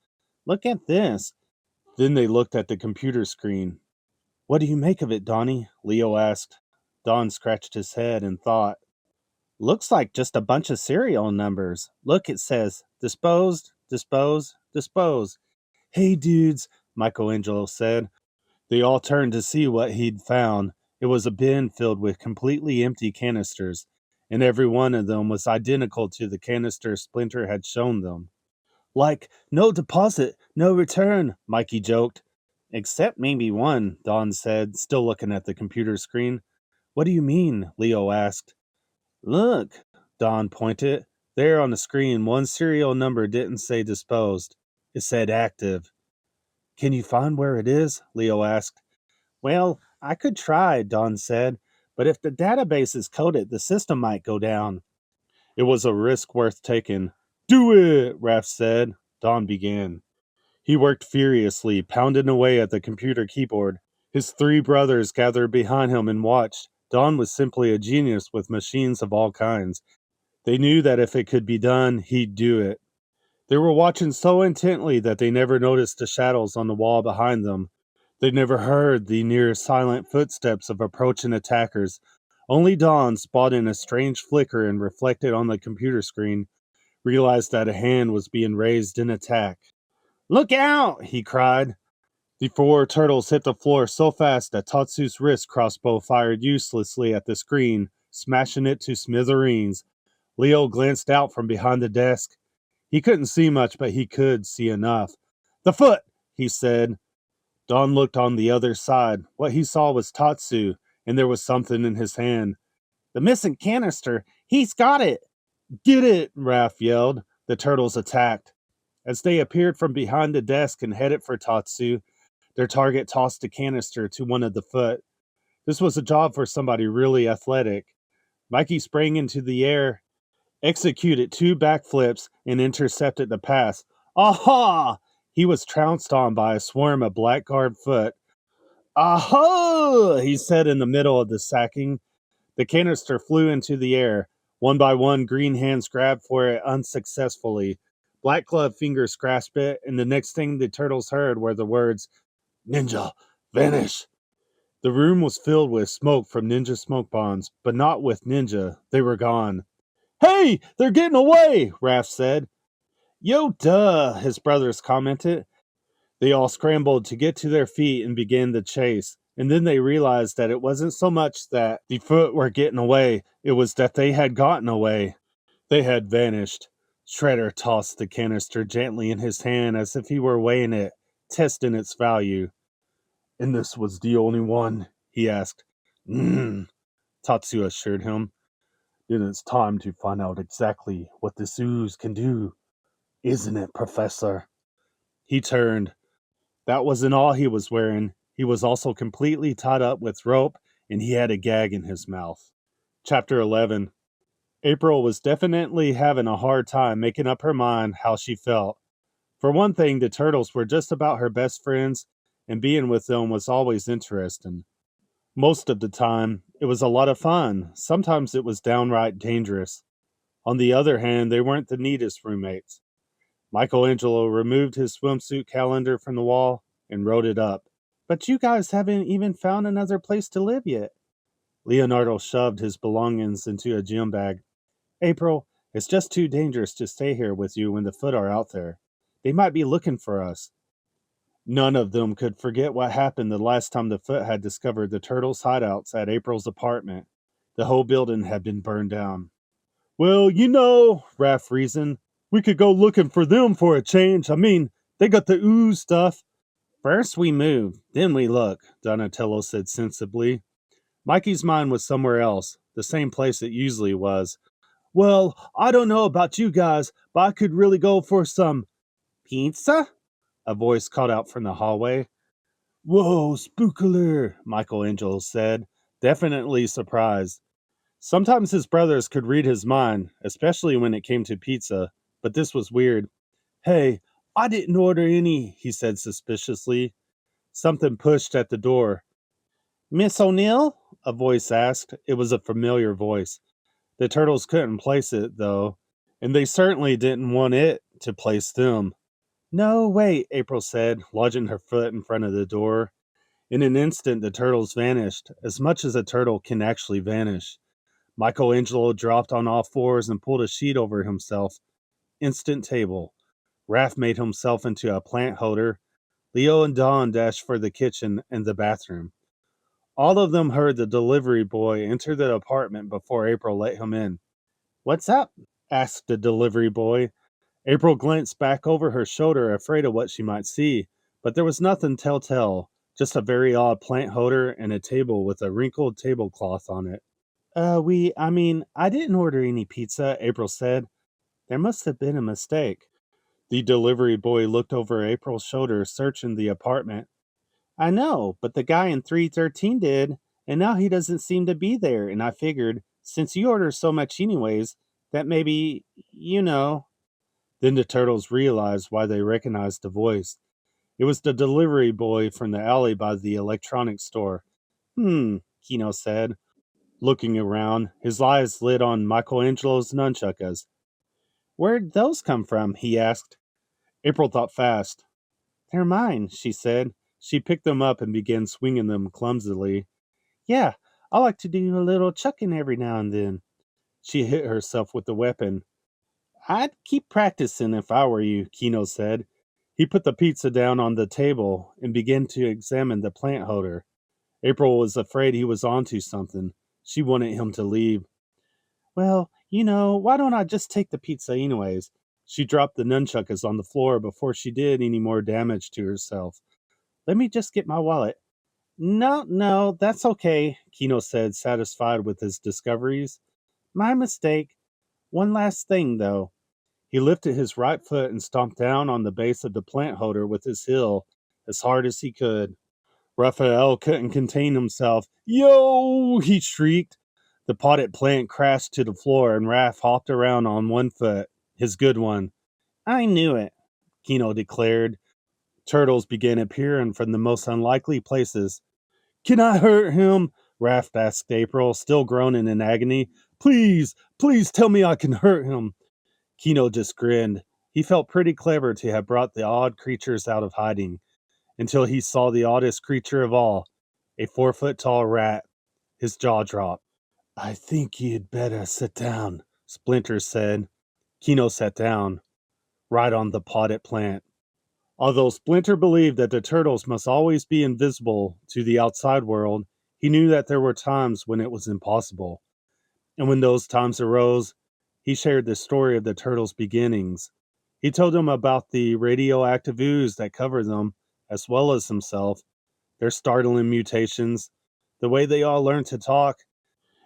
Look at this. Then they looked at the computer screen. What do you make of it, Donnie? Leo asked. Don scratched his head and thought. Looks like just a bunch of serial numbers. Look, it says disposed, dispose, dispose. Hey, dudes, Michelangelo said. They all turned to see what he'd found. It was a bin filled with completely empty canisters, and every one of them was identical to the canister Splinter had shown them. Like, no deposit, no return, Mikey joked. Except maybe one, Don said, still looking at the computer screen. What do you mean? Leo asked. Look, Don pointed. There on the screen, one serial number didn't say disposed. It said active. Can you find where it is? Leo asked. Well, I could try, Don said, but if the database is coded, the system might go down. It was a risk worth taking. Do it, Raph said. Don began. He worked furiously, pounding away at the computer keyboard. His three brothers gathered behind him and watched. Don was simply a genius with machines of all kinds. They knew that if it could be done, he'd do it. They were watching so intently that they never noticed the shadows on the wall behind them. They never heard the near silent footsteps of approaching attackers. Only Don, spotting a strange flicker and reflected on the computer screen, realized that a hand was being raised in attack. Look out! He cried. The four turtles hit the floor so fast that Tatsu's wrist crossbow fired uselessly at the screen, smashing it to smithereens. Leo glanced out from behind the desk. He couldn't see much, but he could see enough. The foot, he said. Don looked on the other side. What he saw was Tatsu, and there was something in his hand. The missing canister. He's got it. Get it, Raph yelled. The turtles attacked. As they appeared from behind the desk and headed for Tatsu, their target tossed a canister to one of the foot. This was a job for somebody really athletic. Mikey sprang into the air, executed two backflips, and intercepted the pass. Aha! He was trounced on by a swarm of blackguard foot. Aha! He said in the middle of the sacking. The canister flew into the air. One by one, green hands grabbed for it unsuccessfully. Black gloved fingers grasped it, and the next thing the turtles heard were the words, Ninja, vanish! The room was filled with smoke from Ninja smoke bombs, but not with Ninja. They were gone. Hey, they're getting away, Raph said. Yo, duh, his brothers commented. They all scrambled to get to their feet and began the chase. And then they realized that it wasn't so much that the foot were getting away, it was that they had gotten away. They had vanished. Shredder tossed the canister gently in his hand as if he were weighing it, testing its value. And this was the only one, he asked. Tatsu assured him. Then it's time to find out exactly what this ooze can do. Isn't it, Professor? He turned. That wasn't all he was wearing. He was also completely tied up with rope, and he had a gag in his mouth. Chapter 11. April was definitely having a hard time making up her mind how she felt. For one thing, the turtles were just about her best friends, and being with them was always interesting. Most of the time, it was a lot of fun. Sometimes it was downright dangerous. On the other hand, they weren't the neatest roommates. Michelangelo removed his swimsuit calendar from the wall and wrote it up. But you guys haven't even found another place to live yet. Leonardo shoved his belongings into a gym bag. April, it's just too dangerous to stay here with you when the Foot are out there. They might be looking for us. None of them could forget what happened the last time the Foot had discovered the turtles' hideouts at April's apartment. The whole building had been burned down. Well, Raph reasoned, we could go looking for them for a change. I mean, they got the ooze stuff. First we move, then we look, Donatello said sensibly. Mikey's mind was somewhere else, the same place it usually was. Well, I don't know about you guys, but I could really go for some pizza? A voice called out from the hallway. Whoa, spookler, Michelangelo said, definitely surprised. Sometimes his brothers could read his mind, especially when it came to pizza, but this was weird. Hey, I didn't order any, he said suspiciously. Something pushed at the door. Miss O'Neill? A voice asked. It was a familiar voice. The turtles couldn't place it, though, and they certainly didn't want it to place them. No, wait, April said, lodging her foot in front of the door. In an instant, the turtles vanished, as much as a turtle can actually vanish. Michelangelo dropped on all fours and pulled a sheet over himself. Instant table. Raph made himself into a plant holder. Leo and Don dashed for the kitchen and the bathroom. All of them heard the delivery boy enter the apartment before April let him in. What's up? Asked the delivery boy. April glanced back over her shoulder, afraid of what she might see, but there was nothing telltale, just a very odd plant holder and a table with a wrinkled tablecloth on it. I didn't order any pizza, April said. There must have been a mistake. The delivery boy looked over April's shoulder, searching the apartment. I know, but the guy in 313 did, and now he doesn't seem to be there, and I figured, since you order so much anyways, that maybe, you know. Then the turtles realized why they recognized the voice. It was the delivery boy from the alley by the electronics store. Kino said, looking around. His eyes lit on Michelangelo's nunchuckas. Where'd those come from? He asked. April thought fast. They're mine, she said. She picked them up and began swinging them clumsily. Yeah, I like to do a little chucking every now and then. She hit herself with the weapon. I'd keep practicing if I were you, Kino said. He put the pizza down on the table and began to examine the plant holder. April was afraid he was onto something. She wanted him to leave. Well, why don't I just take the pizza anyways? She dropped the nunchuckas on the floor before she did any more damage to herself. Let me just get my wallet. No, that's okay, Kino said, satisfied with his discoveries. My mistake. One last thing, though. He lifted his right foot and stomped down on the base of the plant holder with his heel as hard as he could. Raphael couldn't contain himself. Yo! He shrieked. The potted plant crashed to the floor and Raph hopped around on one foot, his good one. I knew it, Kino declared. Turtles began appearing from the most unlikely places. Can I hurt him? Raph asked April, still groaning in agony. Please tell me I can hurt him. Kino just grinned. He felt pretty clever to have brought the odd creatures out of hiding, until he saw the oddest creature of all, a 4-foot tall rat. His jaw dropped. I think you'd better sit down, Splinter said. Kino sat down, right on the potted plant. Although Splinter believed that the turtles must always be invisible to the outside world, he knew that there were times when it was impossible. And when those times arose, he shared the story of the turtles' beginnings. He told them about the radioactive ooze that covered them, as well as himself, their startling mutations, the way they all learned to talk,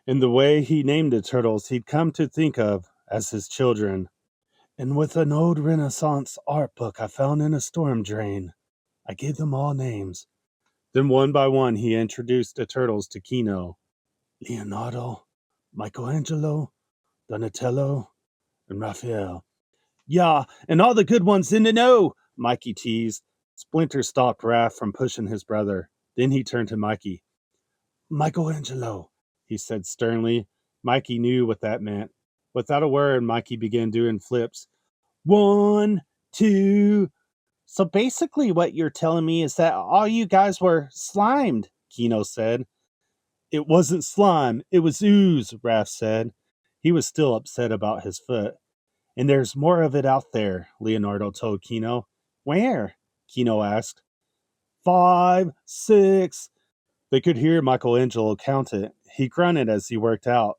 and the way he named the turtles he'd come to think of as his children. And with an old Renaissance art book I found in a storm drain, I gave them all names. Then one by one he introduced the turtles to Kino. Leonardo, Michelangelo, Donatello, and Raphael. Yeah, and all the good ones in the know, Mikey teased. Splinter stopped Raph from pushing his brother. Then he turned to Mikey. Michelangelo, he said sternly. Mikey knew what that meant. Without a word, Mikey began doing flips. 1, 2. So basically what you're telling me is that all you guys were slimed, Kino said. It wasn't slime, it was ooze, Raph said. He was still upset about his foot. And there's more of it out there, Leonardo told Kino. Where? Kino asked. 5, 6. They could hear Michelangelo count it. He grunted as he worked out.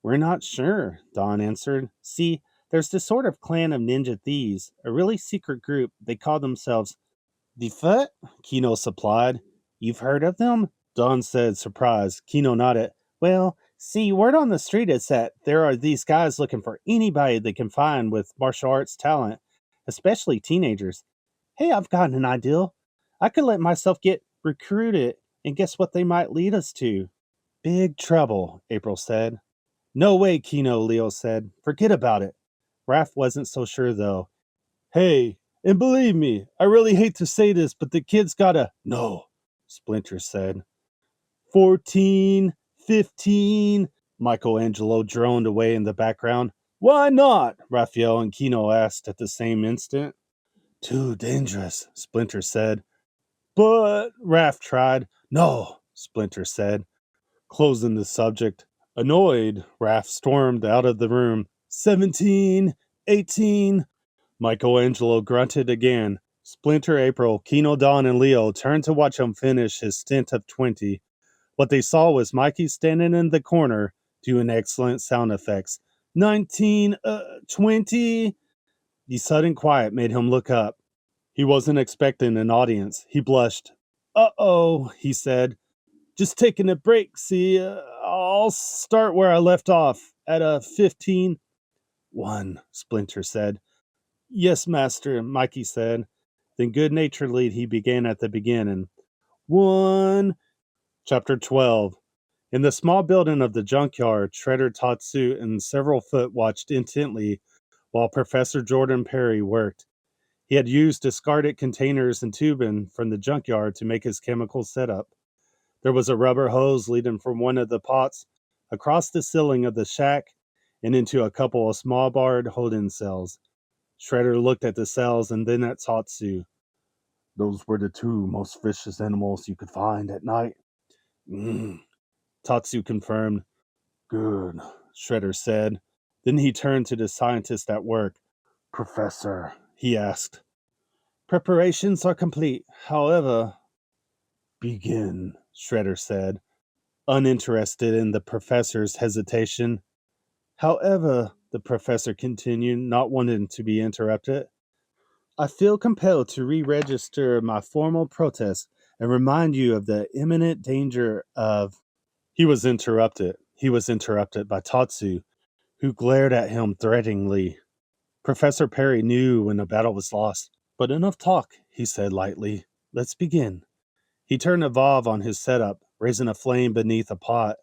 We're not sure, Don answered. See, there's this sort of clan of ninja thieves, a really secret group. They call themselves the Foot, Kino supplied. You've heard of them? Don said, surprised. Kino nodded. Well, see, word on the street is that there are these guys looking for anybody they can find with martial arts talent, especially teenagers. Hey, I've got an idea. I could let myself get recruited, and guess what they might lead us to? Big trouble, April said. No way, Kino, Leo said. Forget about it. Raph wasn't so sure, though. Hey, and believe me, I really hate to say this, but the kid's gotta... No, Splinter said. 14, 15. Michelangelo droned away in the background. Why not? Raphael and Kino asked at the same instant. Too dangerous, Splinter said. But Raph tried. No, Splinter said, closing the subject. Annoyed, Raph stormed out of the room. 17, 18. Michelangelo grunted again. Splinter, April, Kino, Don, and Leo turned to watch him finish his stint of 20. What they saw was Mikey standing in the corner doing excellent sound effects. 19, 20. The sudden quiet made him look up. He wasn't expecting an audience. He blushed. Uh-oh, he said. Just taking a break, see? I'll start where I left off, at a 15. 1, Splinter said. Yes, master, Mikey said. Then good-naturedly he began at the beginning. 1. Chapter 12. In the small building of the junkyard, Shredder, Tatsu, and several foot watched intently while Professor Jordan Perry worked. He had used discarded containers and tubing from the junkyard to make his chemical setup. There was a rubber hose leading from one of the pots across the ceiling of the shack and into a couple of small barred holding cells. Shredder looked at the cells and then at Tatsu. Those were the 2 most vicious animals you could find at night. Tatsu confirmed. Good, Shredder said. Then he turned to the scientist at work. Professor, he asked. Preparations are complete. However... Begin, Shredder said, uninterested in the professor's hesitation. However, the professor continued, not wanting to be interrupted, I feel compelled to re-register my formal protest and remind you of the imminent danger of... He was interrupted. He was interrupted by Tatsu, who glared at him threateningly. Professor Perry knew when a battle was lost. But enough talk, he said lightly. Let's begin. He turned a valve on his setup, raising a flame beneath a pot.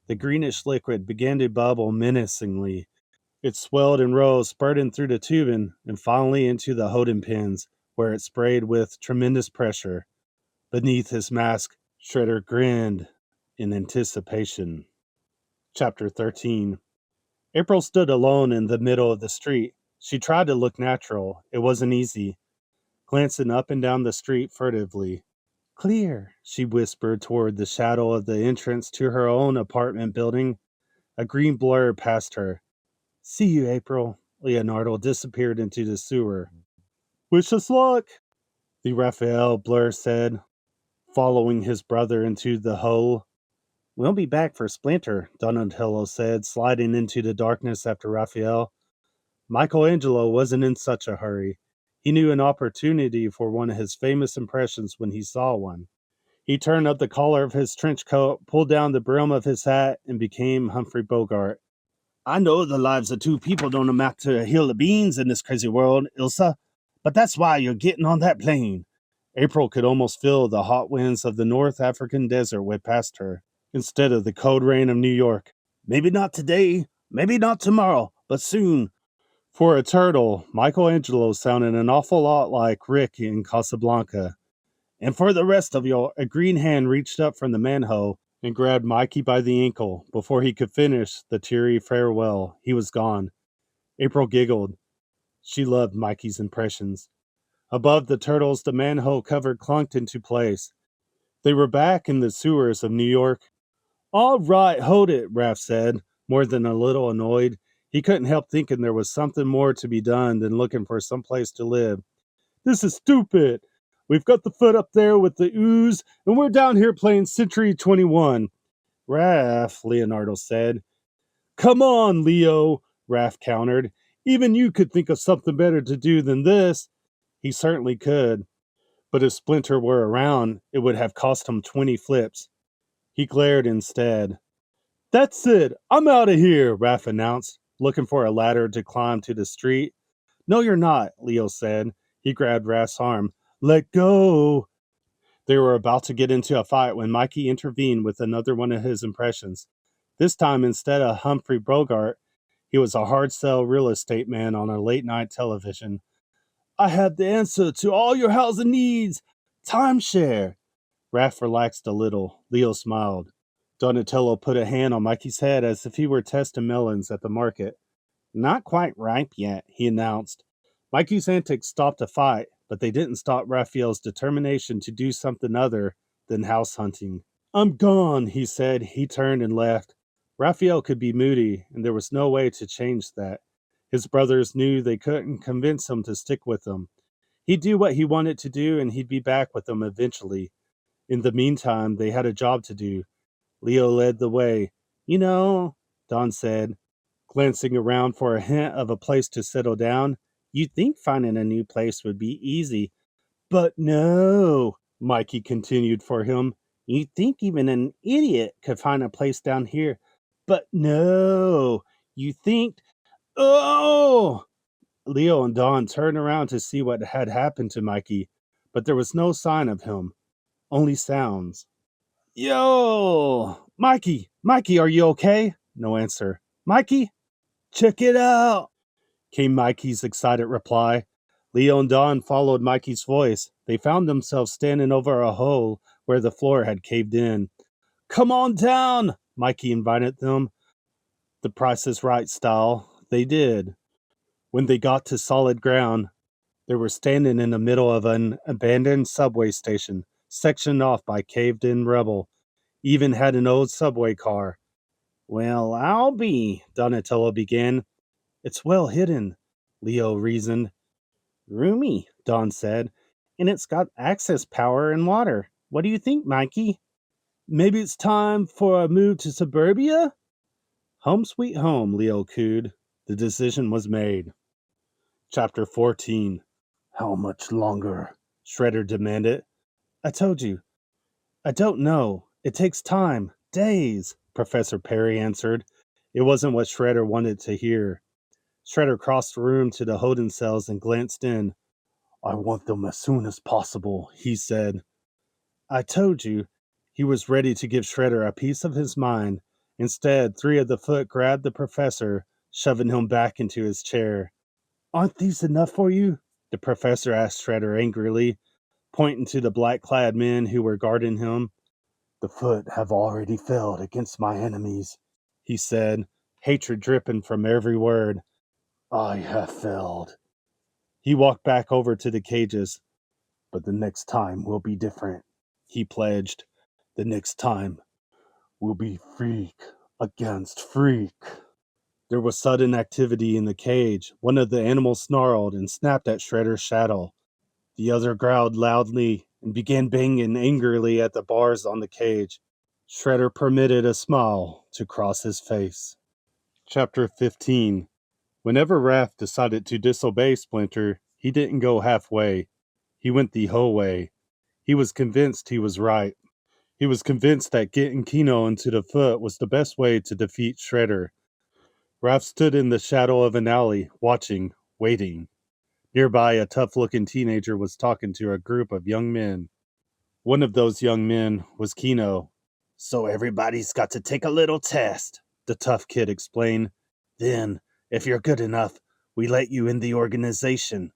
The greenish liquid began to bubble menacingly. It swelled and rose, spurting through the tubing, and finally into the holding pins, where it sprayed with tremendous pressure. Beneath his mask, Shredder grinned in anticipation. Chapter 13. April stood alone in the middle of the street. She tried to look natural. It wasn't easy. Glancing up and down the street furtively. Clear, she whispered toward the shadow of the entrance to her own apartment building. A green blur passed her. See you, April. Leonardo disappeared into the sewer. Wish us luck, the Raphael blur said, following his brother into the hole. We'll be back for Splinter, Donatello said, sliding into the darkness after Raphael. Michelangelo wasn't in such a hurry. He knew an opportunity for one of his famous impressions when he saw one. He turned up the collar of his trench coat, pulled down the brim of his hat, and became Humphrey Bogart. I know the lives of 2 people don't amount to a hill of beans in this crazy world, Ilsa, but that's why you're getting on that plane. April could almost feel the hot winds of the North African desert whip past her, instead of the cold rain of New York. Maybe not today, maybe not tomorrow, but soon. For a turtle, Michelangelo sounded an awful lot like Rick in Casablanca. And for the rest of you, a green hand reached up from the manhole and grabbed Mikey by the ankle. Before he could finish the teary farewell, he was gone. April giggled. She loved Mikey's impressions. Above the turtles, the manhole cover clunked into place. They were back in the sewers of New York. All right, hold it, Raph said, more than a little annoyed. He couldn't help thinking there was something more to be done than looking for some place to live. This is stupid. We've got the foot up there with the Ooze, and we're down here playing Century 21. Raph, Leonardo said. Come on, Leo, Raph countered. Even you could think of something better to do than this. He certainly could. But if Splinter were around, it would have cost him 20 flips. He glared instead. That's it. I'm out of here, Raph announced, looking for a ladder to climb to the street. No, you're not, Leo said. He grabbed Raph's arm. Let go. They were about to get into a fight when Mikey intervened with another one of his impressions. This time, instead of Humphrey Bogart, he was a hard-sell real estate man on a late-night television. I have the answer to all your housing needs. Timeshare. Raph relaxed a little. Leo smiled. Donatello put a hand on Mikey's head as if he were testing melons at the market. Not quite ripe yet, he announced. Mikey's antics stopped a fight, but they didn't stop Raphael's determination to do something other than house hunting. I'm gone, he said. He turned and left. Raphael could be moody, and there was no way to change that. His brothers knew they couldn't convince him to stick with them. He'd do what he wanted to do, and he'd be back with them eventually. In the meantime, they had a job to do. Leo led the way. You know, Don said, glancing around for a hint of a place to settle down. You'd think finding a new place would be easy. But no, Mikey continued for him. You'd think even an idiot could find a place down here. But no, you think... Oh! Leo and Don turned around to see what had happened to Mikey, but there was no sign of him, only sounds. Yo! Mikey, are you okay? No answer. Mikey? Check it out! Came Mikey's excited reply. Leo and Don followed Mikey's voice. They found themselves standing over a hole where the floor had caved in. Come on down, Mikey invited them. The Price is Right style. They did. When they got to solid ground, they were standing in the middle of an abandoned subway station, sectioned off by caved-in rubble. Even had an old subway car. Well, I'll be, Donatello began. It's well hidden, Leo reasoned. Roomy, Don said, and it's got access power and water. What do you think, Mikey? Maybe it's time for a move to suburbia? Home sweet home, Leo cooed. The decision was made. Chapter 14. How much longer? Shredder demanded. I told you. I don't know. It takes time. Days, Professor Perry answered. It wasn't what Shredder wanted to hear. Shredder crossed the room to the holding cells and glanced in. I want them as soon as possible, he said. I told you. He was ready to give Shredder a piece of his mind. Instead, 3 of the foot grabbed the professor, shoving him back into his chair. Aren't these enough for you? The professor asked Shredder angrily, pointing to the black-clad men who were guarding him. The foot have already failed against my enemies, he said, hatred dripping from every word. I have failed. He walked back over to the cages. But the next time will be different, he pledged. The next time will be freak against freak. There was sudden activity in the cage. One of the animals snarled and snapped at Shredder's shadow. The other growled loudly and began banging angrily at the bars on the cage. Shredder permitted a smile to cross his face. Chapter 15. Whenever Raph decided to disobey Splinter, he didn't go halfway. He went the whole way. He was convinced he was right. He was convinced that getting Kino into the foot was the best way to defeat Shredder. Raph stood in the shadow of an alley, watching, waiting. Nearby, a tough-looking teenager was talking to a group of young men. One of those young men was Kino. So everybody's got to take a little test, the tough kid explained. Then, if you're good enough, we let you in the organization.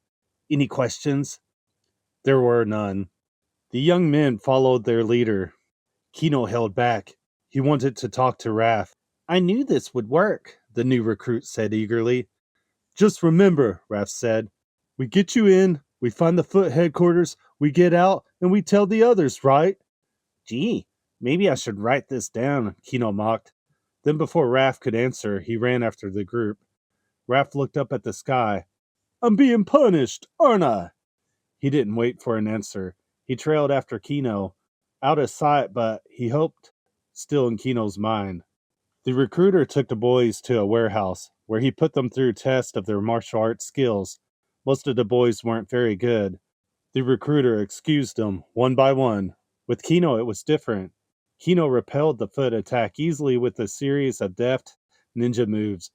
Any questions? There were none. The young men followed their leader. Kino held back. He wanted to talk to Raph. I knew this would work, the new recruit said eagerly. Just remember, Raph said, we get you in, we find the foot headquarters, we get out, and we tell the others, right? Gee, maybe I should write this down, Kino mocked. Then before Raph could answer, he ran after the group. Raph looked up at the sky. I'm being punished, aren't I? He didn't wait for an answer. He trailed after Kino, out of sight, but he hoped still in Kino's mind. The recruiter took the boys to a warehouse, where he put them through tests of their martial arts skills. Most of the boys weren't very good. The recruiter excused them, one by one. With Kino, it was different. Kino repelled the foot attack easily with a series of deft ninja moves.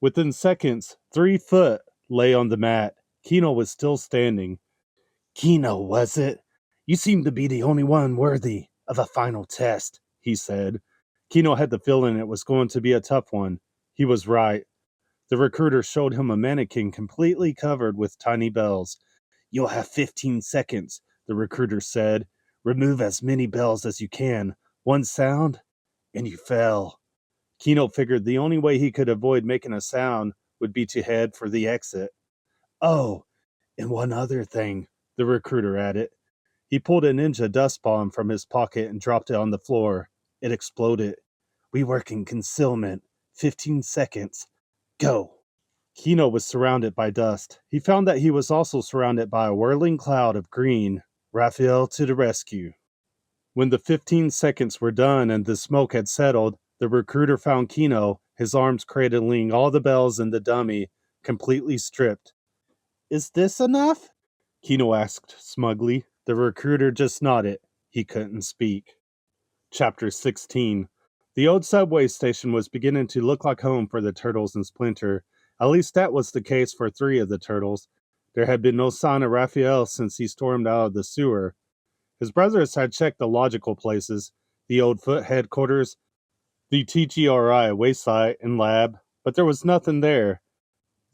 Within seconds, 3 foot lay on the mat. Kino was still standing. Kino, was it? You seem to be the only one worthy of a final test, he said. Kino had the feeling it was going to be a tough one. He was right. The recruiter showed him a mannequin completely covered with tiny bells. You'll have 15 seconds, the recruiter said. Remove as many bells as you can. One sound, and you fell. Kino figured the only way he could avoid making a sound would be to head for the exit. Oh, and one other thing, the recruiter added. He pulled a ninja dust bomb from his pocket and dropped it on the floor. It exploded. We work in concealment. 15 seconds. Go. Kino was surrounded by dust. He found that he was also surrounded by a whirling cloud of green. Raphael to the rescue. When the 15 seconds were done and the smoke had settled, the recruiter found Kino, his arms cradling all the bells in the dummy, completely stripped. Is this enough? Kino asked smugly. The recruiter just nodded. He couldn't speak. Chapter 16. The old subway station was beginning to look like home for the Turtles and Splinter. At least that was the case for 3 of the Turtles. There had been no sign of Raphael since he stormed out of the sewer. His brothers had checked the logical places, the old foot headquarters, the TGRI wayside and lab, but there was nothing there.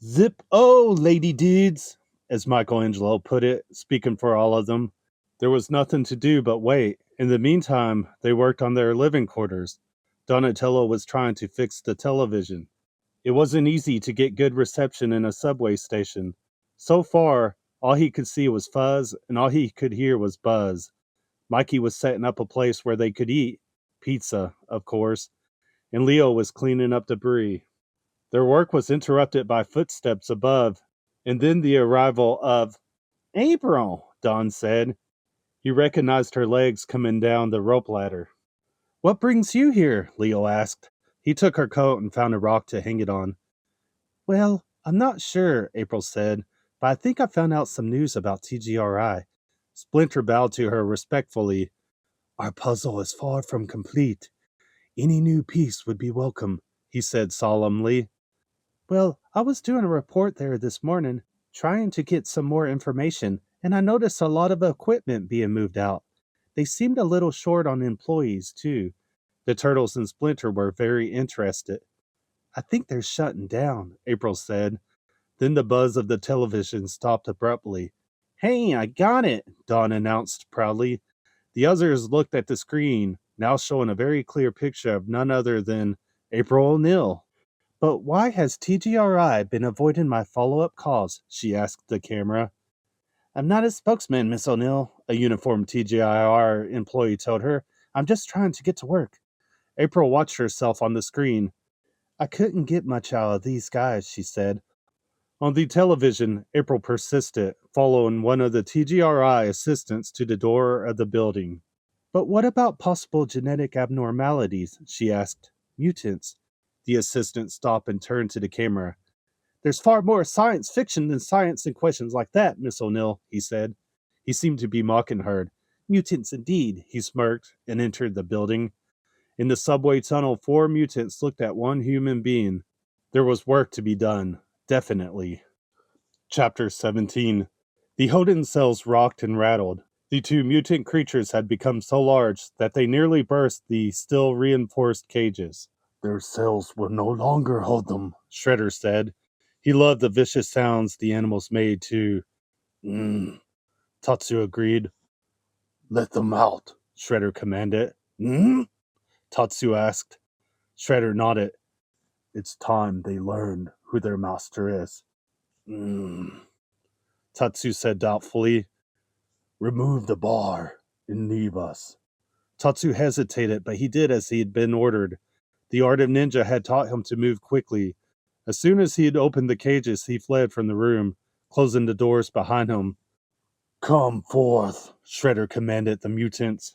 Zip-o, lady dudes, as Michelangelo put it, speaking for all of them. There was nothing to do but wait. In the meantime, they worked on their living quarters. Donatello was trying to fix the television. It wasn't easy to get good reception in a subway station. So far, all he could see was fuzz, and all he could hear was buzz. Mikey was setting up a place where they could eat. Pizza, of course. And Leo was cleaning up debris. Their work was interrupted by footsteps above, and then the arrival of April, Don said. He recognized her legs coming down the rope ladder. What brings you here? Leo asked. He took her coat and found a rock to hang it on. Well, I'm not sure, April said, but I think I found out some news about TGRI. Splinter bowed to her respectfully. Our puzzle is far from complete. Any new piece would be welcome, he said solemnly. Well, I was doing a report there this morning, trying to get some more information, and I noticed a lot of equipment being moved out. They seemed a little short on employees, too. The Turtles and Splinter were very interested. I think they're shutting down, April said. Then the buzz of the television stopped abruptly. Hey, I got it, Dawn announced proudly. The others looked at the screen, now showing a very clear picture of none other than April O'Neil. But why has TGRI been avoiding my follow-up calls? She asked the camera. I'm not a spokesman, Miss O'Neill, a uniformed TGIR employee told her. I'm just trying to get to work. April watched herself on the screen. I couldn't get much out of these guys, she said. On the television, April persisted, following one of the TGRI assistants to the door of the building. But what about possible genetic abnormalities? She asked. Mutants. The assistant stopped and turned to the camera. There's far more science fiction than science in questions like that, Miss O'Neill, he said. He seemed to be mocking her. Mutants indeed, he smirked and entered the building. In the subway tunnel, 4 mutants looked at one human being. There was work to be done, definitely. Chapter 17. The Hoden cells rocked and rattled. The 2 mutant creatures had become so large that they nearly burst the still reinforced cages. Their cells will no longer hold them, Shredder said. He loved the vicious sounds the animals made, too. Tatsu agreed. Let them out, Shredder commanded. Tatsu asked. Shredder nodded. It's time they learned who their master is. Tatsu said doubtfully. Remove the bar and leave us. Tatsu hesitated, but he did as he had been ordered. The art of ninja had taught him to move quickly. As soon as he had opened the cages, he fled from the room, closing the doors behind him. Come forth, Shredder commanded the mutants.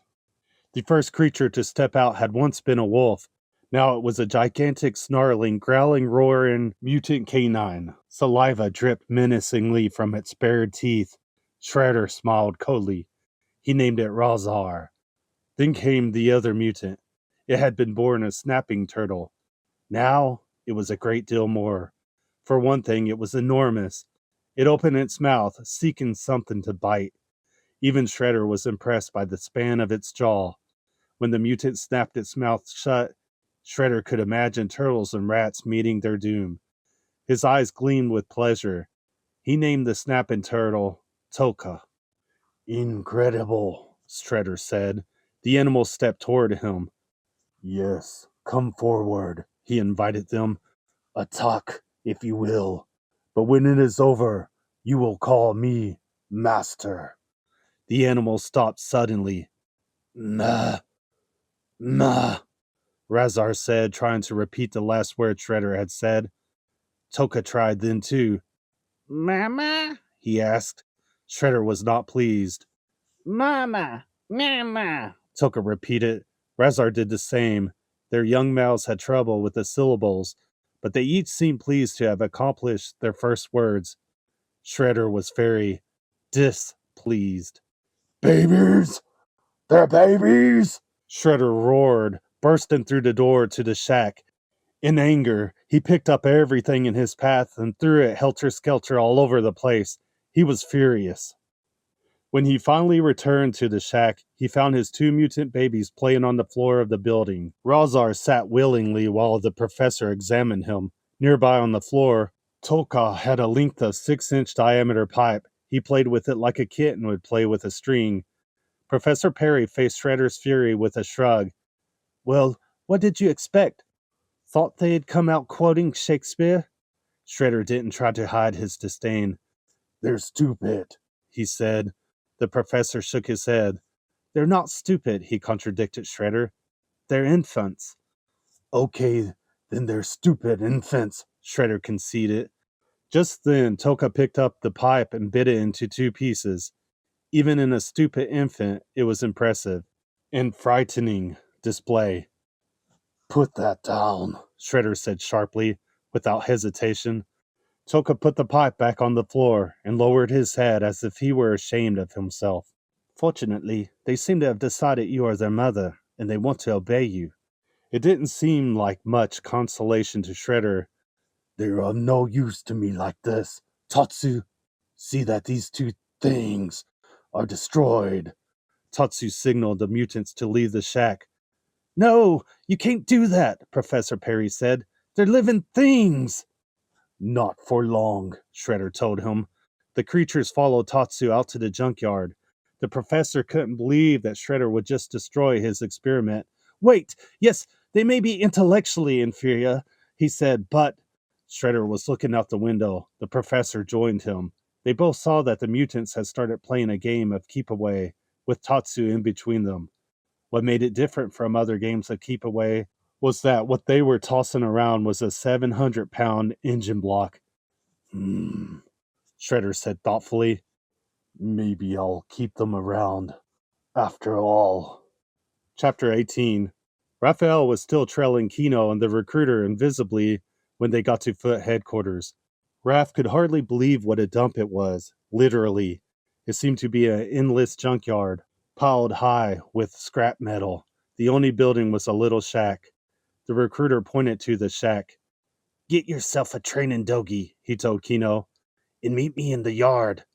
The first creature to step out had once been a wolf. Now it was a gigantic, snarling, growling, roaring mutant canine. Saliva dripped menacingly from its bared teeth. Shredder smiled coldly. He named it Razar. Then came the other mutant. It had been born a snapping turtle. Now it was a great deal more. For one thing, it was enormous. It opened its mouth, seeking something to bite. Even Shredder was impressed by the span of its jaw. When the mutant snapped its mouth shut, Shredder could imagine turtles and rats meeting their doom. His eyes gleamed with pleasure. He named the snapping turtle Toka. Incredible, Shredder said. The animal stepped toward him. Yes, come forward, he invited them. Attack, if you will. But when it is over, you will call me Master. The animal stopped suddenly. Nah, nah, Razar said, trying to repeat the last word Shredder had said. Toka tried then too. Mama? He asked. Shredder was not pleased. Mama! Mama! Toka repeated. Razar did the same. Their young mouths had trouble with the syllables, but they each seemed pleased to have accomplished their first words. Shredder was very displeased. Babies! They're babies! Shredder roared, bursting through the door to the shack. In anger, he picked up everything in his path and threw it helter-skelter all over the place. He was furious. When he finally returned to the shack, he found his two mutant babies playing on the floor of the building. Razar sat willingly while the professor examined him. Nearby on the floor, Toka had a length of 6-inch diameter pipe. He played with it like a kitten would play with a string. Professor Perry faced Shredder's fury with a shrug. Well, what did you expect? Thought they'd come out quoting Shakespeare? Shredder didn't try to hide his disdain. They're stupid, he said. The professor shook his head. They're not stupid, he contradicted Shredder. They're infants. Okay, then they're stupid infants, Shredder conceded. Just then, Toka picked up the pipe and bit it into two pieces. Even in a stupid infant, it was impressive and frightening display. Put that down, Shredder said sharply, without hesitation. Toka put the pipe back on the floor and lowered his head as if he were ashamed of himself. Fortunately, they seem to have decided you are their mother, and they want to obey you. It didn't seem like much consolation to Shredder. They're of no use to me like this. Tatsu, see that these two things are destroyed. Tatsu signaled the mutants to leave the shack. No, you can't do that, Professor Perry said. They're living things. Not for long, Shredder told him. The creatures followed Tatsu out to the junkyard. The professor couldn't believe that Shredder would just destroy his experiment. Wait, yes, they may be intellectually inferior, he said, but... Shredder was looking out the window. The professor joined him. They both saw that the mutants had started playing a game of keep away, with Tatsu in between them. What made it different from other games of keep away was that what they were tossing around was a 700-pound engine block. Shredder said thoughtfully. Maybe I'll keep them around, after all. Chapter 18. Raphael was still trailing Kino and the recruiter invisibly when they got to Foot headquarters. Raph could hardly believe what a dump it was, literally. It seemed to be an endless junkyard, piled high with scrap metal. The only building was a little shack. The recruiter pointed to the shack. Get yourself a training dogie, he told Kino, and meet me in the yard.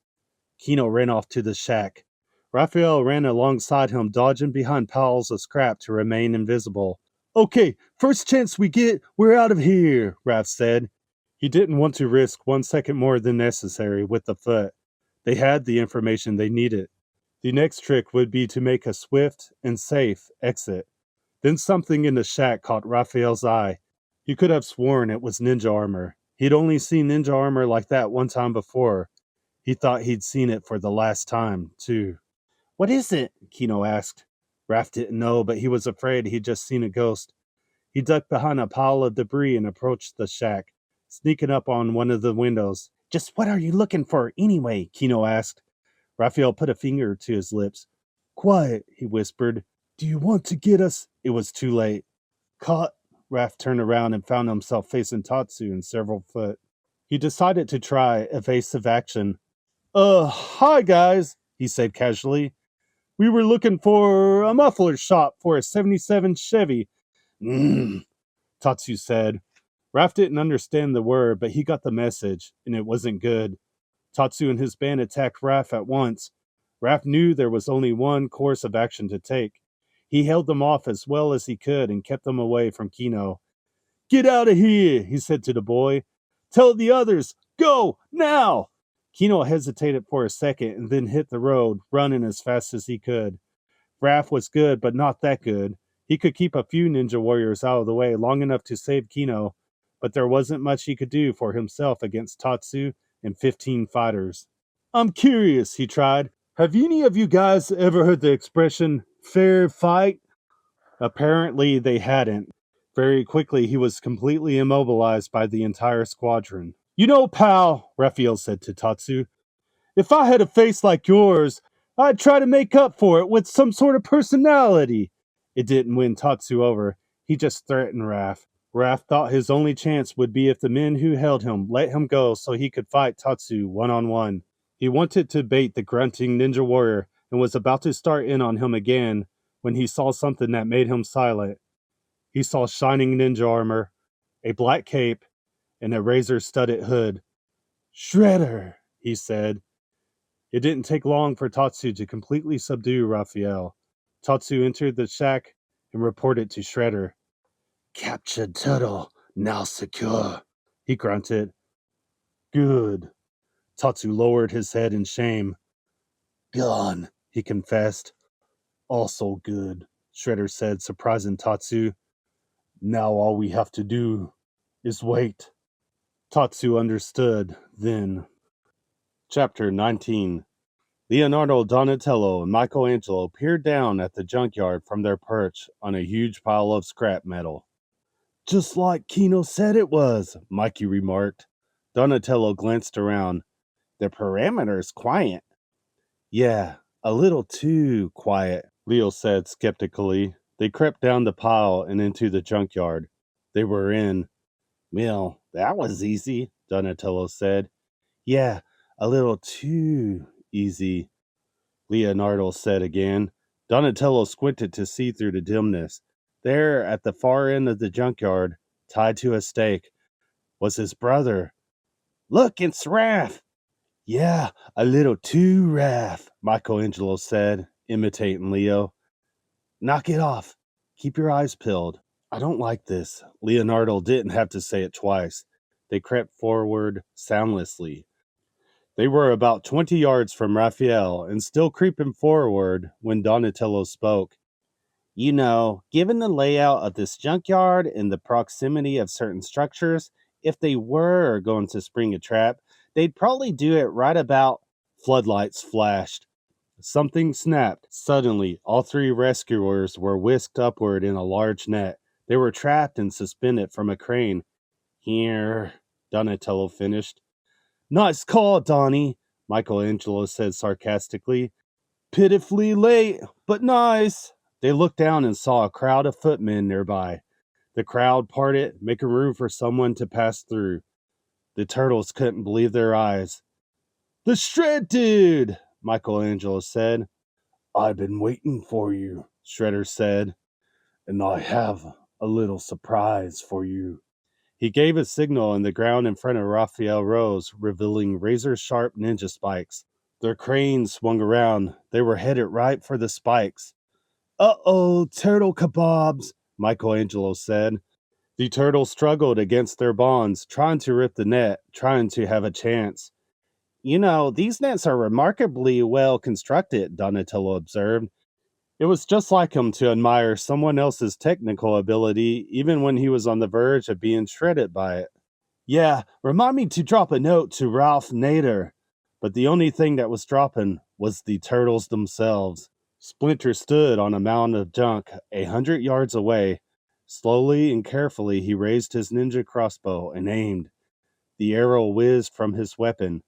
Kino ran off to the shack. Raphael ran alongside him, dodging behind piles of scrap to remain invisible. Okay, first chance we get, we're out of here, Raph said. He didn't want to risk 1 second more than necessary with the Foot. They had the information they needed. The next trick would be to make a swift and safe exit. Then something in the shack caught Raphael's eye. He could have sworn it was ninja armor. He'd only seen ninja armor like that one time before. He thought he'd seen it for the last time, too. What is it? Kino asked. Raph didn't know, but he was afraid he'd just seen a ghost. He ducked behind a pile of debris and approached the shack, sneaking up on one of the windows. Just what are you looking for, anyway? Kino asked. Raphael put a finger to his lips. Quiet, he whispered. Do you want to get us? It was too late. Caught. Raph turned around and found himself facing Tatsu and several Foot. He decided to try evasive action. Hi guys, he said casually. We were looking for a muffler shop for a 77 Chevy. Tatsu said. Raph didn't understand the word, but he got the message, and it wasn't good. Tatsu and his band attacked Raph at once. Raph knew there was only one course of action to take. He held them off as well as he could and kept them away from Kino. Get out of here, he said to the boy. Tell the others, go, now! Kino hesitated for a second and then hit the road, running as fast as he could. Raph was good, but not that good. He could keep a few ninja warriors out of the way long enough to save Kino, but there wasn't much he could do for himself against Tatsu and 15 fighters. I'm curious, he tried. Have any of you guys ever heard the expression, fair fight? Apparently they hadn't. Very quickly, he was completely immobilized by the entire squadron. You know, pal, Raphael said to Tatsu, if I had a face like yours, I'd try to make up for it with some sort of personality. It didn't win Tatsu over. He just threatened Raph. Raph thought his only chance would be if the men who held him let him go so he could fight Tatsu one-on-one. He wanted to bait the grunting ninja warrior and was about to start in on him again when he saw something that made him silent. He saw shining ninja armor, a black cape, and a razor-studded hood. Shredder, he said. It didn't take long for Tatsu to completely subdue Raphael. Tatsu entered the shack and reported to Shredder. Captured turtle, now secure, he grunted. Good. Tatsu lowered his head in shame. Gone, he confessed. Also good, Shredder said, surprising Tatsu. Now all we have to do is wait. Tatsu understood, then. Chapter 19. Leonardo, Donatello, and Michelangelo peered down at the junkyard from their perch on a huge pile of scrap metal. Just like Kino said it was, Mikey remarked. Donatello glanced around. The perimeter's quiet. Yeah, a little too quiet, Leo said skeptically. They crept down the pile and into the junkyard. They were in. Well, that was easy, Donatello said. Yeah, a little too easy, Leonardo said again. Donatello squinted to see through the dimness. There, at the far end of the junkyard, tied to a stake, was his brother. Look, it's Raph! Yeah, a little too Raph, Michelangelo said, imitating Leo. Knock it off. Keep your eyes peeled. I don't like this. Leonardo didn't have to say it twice. They crept forward soundlessly. They were about 20 yards from Raphael and still creeping forward when Donatello spoke. You know, given the layout of this junkyard and the proximity of certain structures, if they were going to spring a trap, they'd probably do it right about. Floodlights flashed. Something snapped. Suddenly, all three rescuers were whisked upward in a large net. They were trapped and suspended from a crane. Here, Donatello finished. Nice call, Donnie, Michelangelo said sarcastically. Pitifully late, but nice. They looked down and saw a crowd of footmen nearby. The crowd parted, making room for someone to pass through. The turtles couldn't believe their eyes. The Shred Dude, Michelangelo said. I've been waiting for you, Shredder said, and I have a little surprise for you. He gave a signal, and the ground in front of Raphael rose, revealing razor-sharp ninja spikes. Their cranes swung around. They were headed right for the spikes. Uh-oh, turtle kebabs, Michelangelo said. The turtles struggled against their bonds, trying to rip the net, trying to have a chance. You know, these nets are remarkably well constructed, Donatello observed. It was just like him to admire someone else's technical ability, even when he was on the verge of being shredded by it. Yeah, remind me to drop a note to Ralph Nader. But the only thing that was dropping was the turtles themselves. Splinter stood on a mound of junk 100 yards away. Slowly and carefully he raised his ninja crossbow and aimed. The arrow whizzed from his weapon.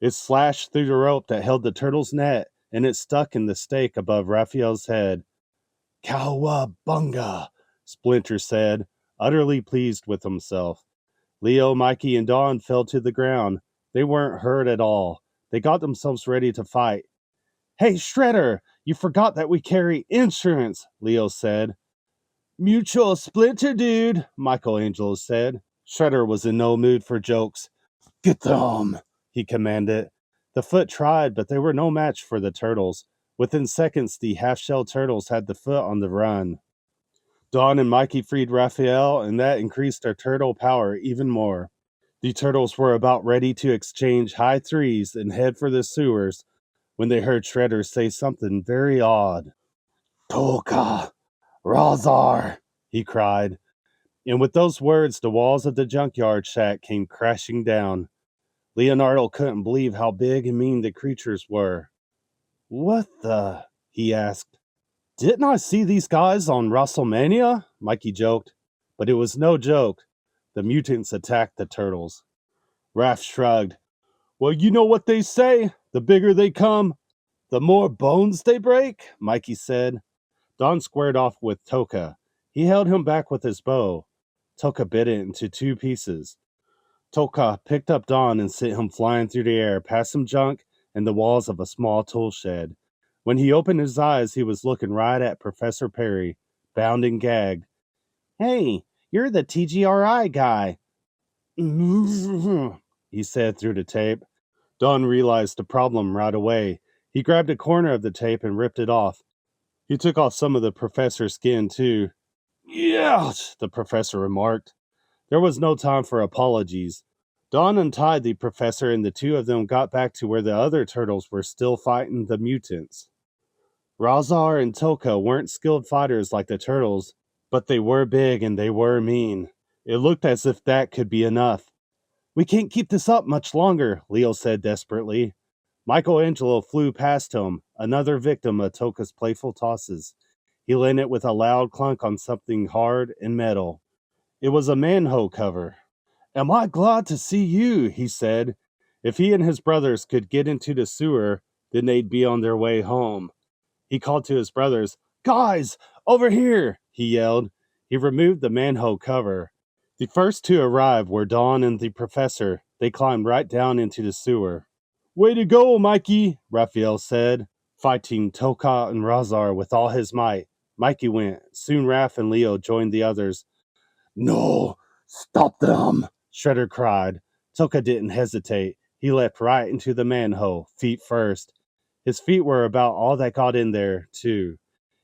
It slashed through the rope that held the turtle's net, and it stuck in the stake above Raphael's head. Cowabunga, Splinter said, utterly pleased with himself. Leo, Mikey, and Don fell to the ground. They weren't hurt at all. They got themselves ready to fight. Hey, Shredder, you forgot that we carry insurance, Leo said. Mutual Splinter, dude, Michelangelo said. Shredder was in no mood for jokes. Get them, he commanded. The foot tried, but they were no match for the turtles. Within seconds, the half-shell turtles had the foot on the run. Don and Mikey freed Raphael, and that increased their turtle power even more. The turtles were about ready to exchange high threes and head for the sewers when they heard Shredder say something very odd. Toka! Razar! He cried. And with those words, the walls of the junkyard shack came crashing down. Leonardo couldn't believe how big and mean the creatures were. What the? He asked. Didn't I see these guys on WrestleMania? Mikey joked. But it was no joke. The mutants attacked the turtles. Raph shrugged. Well, you know what they say. The bigger they come, the more bones they break, Mikey said. Don squared off with Toka. He held him back with his bow. Toka bit it into two pieces. Toka picked up Don and sent him flying through the air past some junk and the walls of a small tool shed. When he opened his eyes, he was looking right at Professor Perry, bound and gagged. Hey, you're the TGRI guy, he said through the tape. Don realized the problem right away. He grabbed a corner of the tape and ripped it off. He took off some of the professor's skin, too. Yes, the professor remarked. There was no time for apologies. Don untied the professor, and the two of them got back to where the other turtles were still fighting the mutants. Razar and Toka weren't skilled fighters like the turtles, but they were big and they were mean. It looked as if that could be enough. We can't keep this up much longer, Leo said desperately. Michelangelo flew past him, another victim of Toka's playful tosses. He landed with a loud clunk on something hard and metal. It was a manhole cover. Am I glad to see you, he said. If he and his brothers could get into the sewer, then they'd be on their way home. He called to his brothers, Guys, over here, he yelled. He removed the manhole cover. The first to arrive were Don and the professor. They climbed right down into the sewer. Way to go, Mikey, Raphael said, fighting Toka and Razar with all his might. Mikey went. Soon Raph and Leo joined the others. No, stop them, Shredder cried. Toka didn't hesitate. He leapt right into the manhole, feet first. His feet were about all that got in there, too.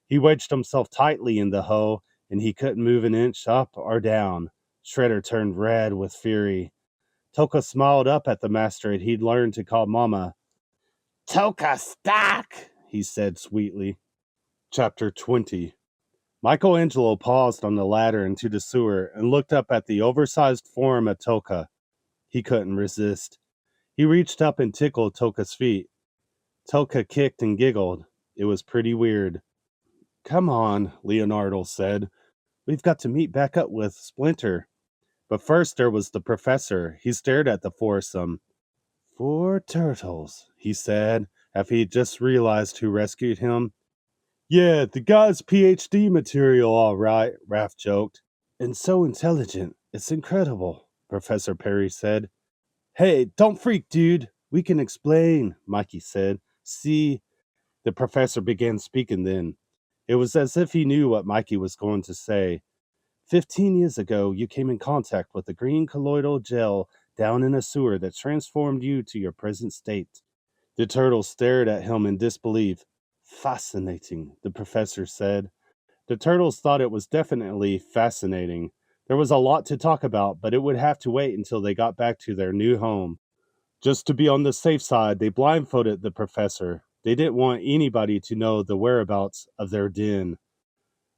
He wedged himself tightly in the hole, and he couldn't move an inch up or down. Shredder turned red with fury. Toka smiled up at the master he'd learned to call Mama. Toka stock, he said sweetly. Chapter 20. Michelangelo paused on the ladder into the sewer and looked up at the oversized form of Toka. He couldn't resist. He reached up and tickled Toka's feet. Toka kicked and giggled. It was pretty weird. Come on, Leonardo said. We've got to meet back up with Splinter. But first there was the professor. He stared at the foursome. 4 turtles, he said, after he just realized who rescued him. Yeah, the guy's PhD material, all right, Raph joked. And so intelligent. It's incredible, Professor Perry said. Hey, don't freak, dude. We can explain, Mikey said. See, the professor began speaking then. It was as if he knew what Mikey was going to say. 15 years ago, you came in contact with a green colloidal gel down in a sewer that transformed you to your present state. The turtles stared at him in disbelief. Fascinating, the professor said. The turtles thought it was definitely fascinating. There was a lot to talk about, but it would have to wait until they got back to their new home. Just to be on the safe side, they blindfolded the professor. They didn't want anybody to know the whereabouts of their den.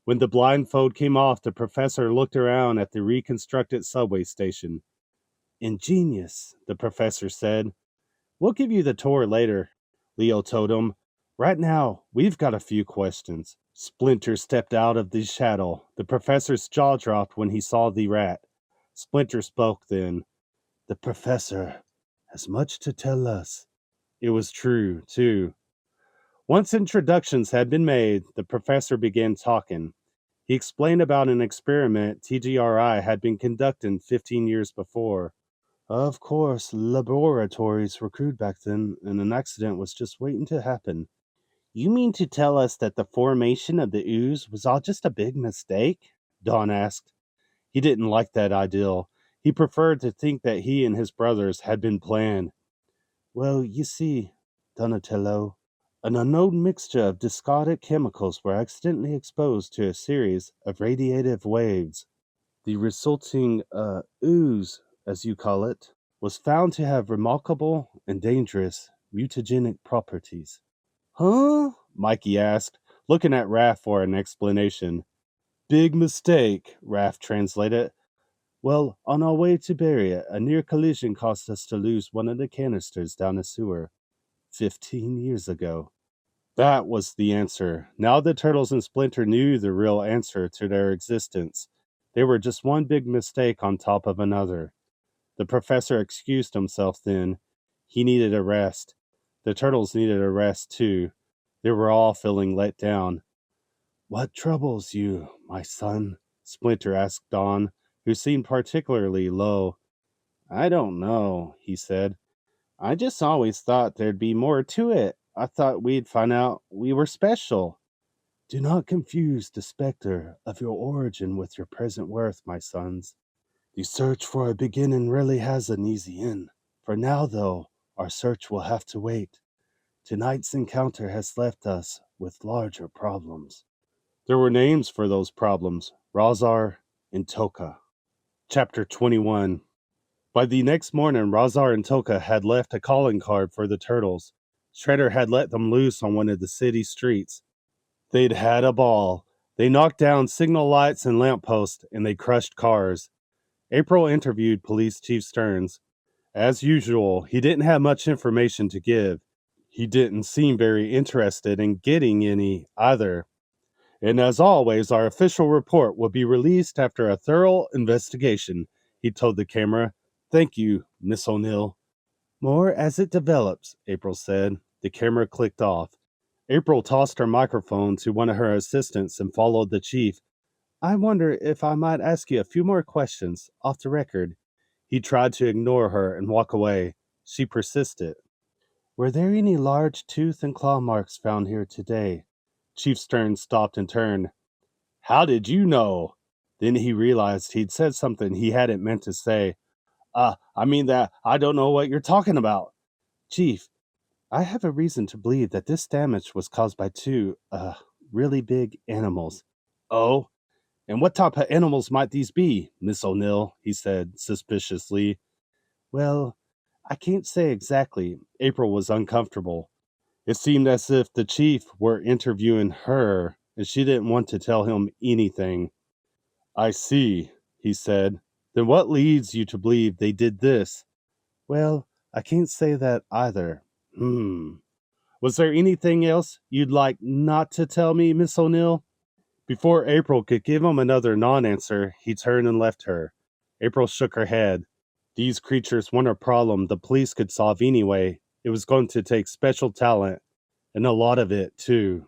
When the blindfold came off, the professor looked around at the reconstructed subway station. Ingenious, the professor said. We'll give you the tour later, Leo told him. Right now, we've got a few questions. Splinter stepped out of the shadow. The professor's jaw dropped when he saw the rat. Splinter spoke then. The professor has much to tell us. It was true, too. Once introductions had been made, the professor began talking. He explained about an experiment TGRI had been conducting 15 years before. Of course, laboratories were crude back then, and an accident was just waiting to happen. You mean to tell us that the formation of the ooze was all just a big mistake? Don asked. He didn't like that ideal. He preferred to think that he and his brothers had been planned. Well, you see, Donatello, an unknown mixture of discarded chemicals were accidentally exposed to a series of radiative waves. The resulting ooze, as you call it, was found to have remarkable and dangerous mutagenic properties. Huh? Mikey asked. looking at Raph for an explanation. Big mistake, Raph translated. Well, on our way to bury it, a near collision caused us to lose one of the canisters down a sewer 15 years ago. That was the answer. Now the Turtles and Splinter knew the real answer to their existence. They were just one big mistake on top of another. The professor excused himself then. He needed a rest. The Turtles needed a rest too. They were all feeling let down. What troubles you, my son? Splinter asked Don, who seemed particularly low. I don't know, he said. I just always thought there'd be more to it. I thought we'd find out we were special. Do not confuse the specter of your origin with your present worth, my sons. The search for a beginning really has an easy end. For now, though, our search will have to wait. Tonight's encounter has left us with larger problems. There were names for those problems, Razar and Toka. Chapter 21. By the next morning, Razar and Toka had left a calling card for the Turtles. Shredder had let them loose on one of the city streets. They'd had a ball. They knocked down signal lights and lampposts, and they crushed cars. April interviewed Police Chief Stearns. As usual, he didn't have much information to give. He didn't seem very interested in getting any either. And as always, our official report will be released after a thorough investigation, he told the camera. Thank you, Miss O'Neill. More as it develops, April said. The camera clicked off. April tossed her microphone to one of her assistants and followed the chief. I wonder if I might ask you a few more questions, off the record. He tried to ignore her and walk away. She persisted. Were there any large tooth and claw marks found here today? Chief Stearns stopped and turned. How did you know? Then he realized he'd said something he hadn't meant to say. I mean that I don't know what you're talking about. Chief, I have a reason to believe that this damage was caused by two, really big animals. Oh? And what type of animals might these be, Miss O'Neill? He said suspiciously. Well, I can't say exactly. April was uncomfortable. It seemed as if the chief were interviewing her, and she didn't want to tell him anything. I see, he said. Then what leads you to believe they did this? Well, I can't say that either. Was there anything else you'd like not to tell me, Miss O'Neill? Before April could give him another non-answer, he turned and left her. April shook her head. These creatures weren't a problem the police could solve anyway. It was going to take special talent, and a lot of it, too.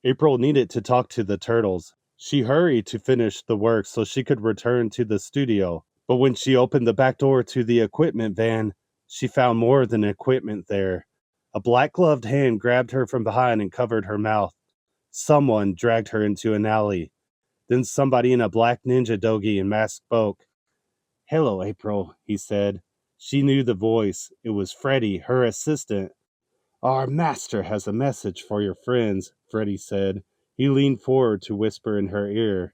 April needed to talk to the Turtles. She hurried to finish the work so she could return to the studio. But when she opened the back door to the equipment van, she found more than equipment there. A black-gloved hand grabbed her from behind and covered her mouth. Someone dragged her into an alley. Then somebody in a black ninja dogi and mask spoke. Hello, April, he said. She knew the voice. It was Freddy, her assistant. Our master has a message for your friends, Freddy said. He leaned forward to whisper in her ear.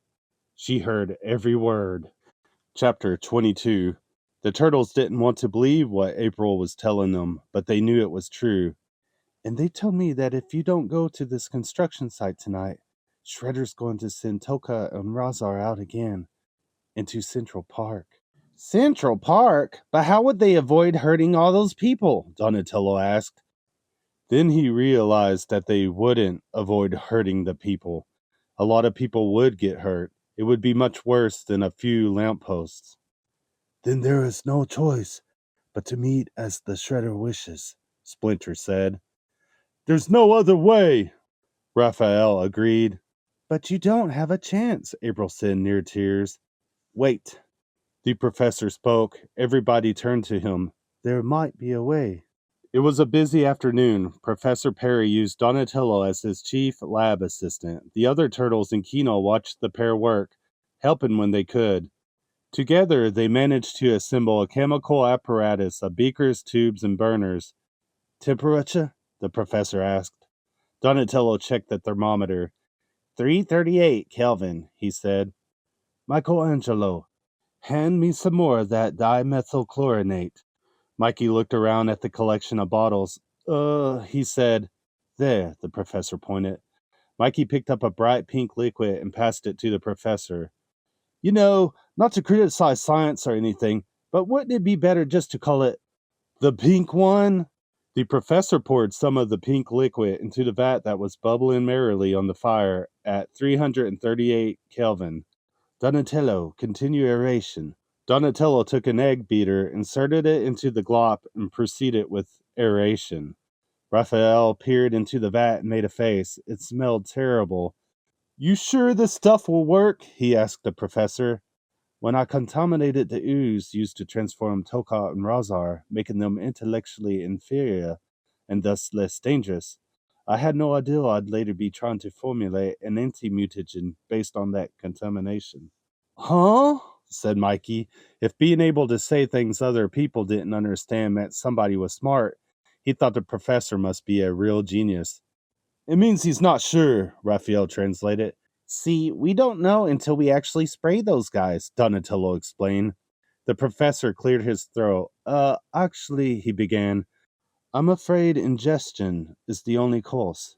She heard every word. Chapter 22. The Turtles didn't want to believe what April was telling them, but they knew it was true. And they told me that if you don't go to this construction site tonight, Shredder's going to send Toka and Razar out again, into Central Park. Central Park? But how would they avoid hurting all those people? Donatello asked. Then he realized that they wouldn't avoid hurting the people. A lot of people would get hurt. It would be much worse than a few lampposts. Then there is no choice but to meet as the Shredder wishes, Splinter said. There's no other way, Raphael agreed. But you don't have a chance, April said near tears. Wait. The professor spoke. Everybody turned to him. There might be a way. It was a busy afternoon. Professor Perry used Donatello as his chief lab assistant. The other Turtles and Kino watched the pair work, helping when they could. Together, they managed to assemble a chemical apparatus of beakers, tubes, and burners. Temperature? The professor asked. Donatello checked the thermometer. 338 Kelvin, he said. Michelangelo, hand me some more of that dimethylchlorinate. Mikey looked around at the collection of bottles. He said. There, the professor pointed. Mikey picked up a bright pink liquid and passed it to the professor. You know, not to criticize science or anything, but wouldn't it be better just to call it the pink one? The professor poured some of the pink liquid into the vat that was bubbling merrily on the fire at 338 Kelvin. Donatello, continue aeration. Donatello took an egg beater, inserted it into the glop, and proceeded with aeration. Raphael peered into the vat and made a face. It smelled terrible. You sure this stuff will work? He asked the professor. When I contaminated the ooze used to transform Tokar and Razar, making them intellectually inferior and thus less dangerous, I had no idea I'd later be trying to formulate an anti-mutagen based on that contamination. Huh? Said Mikey. If being able to say things other people didn't understand meant somebody was smart, he thought the professor must be a real genius. It means he's not sure, Raphael translated. See, we don't know until we actually spray those guys, Donatello explained. The professor cleared his throat. Actually, he began, I'm afraid ingestion is the only course.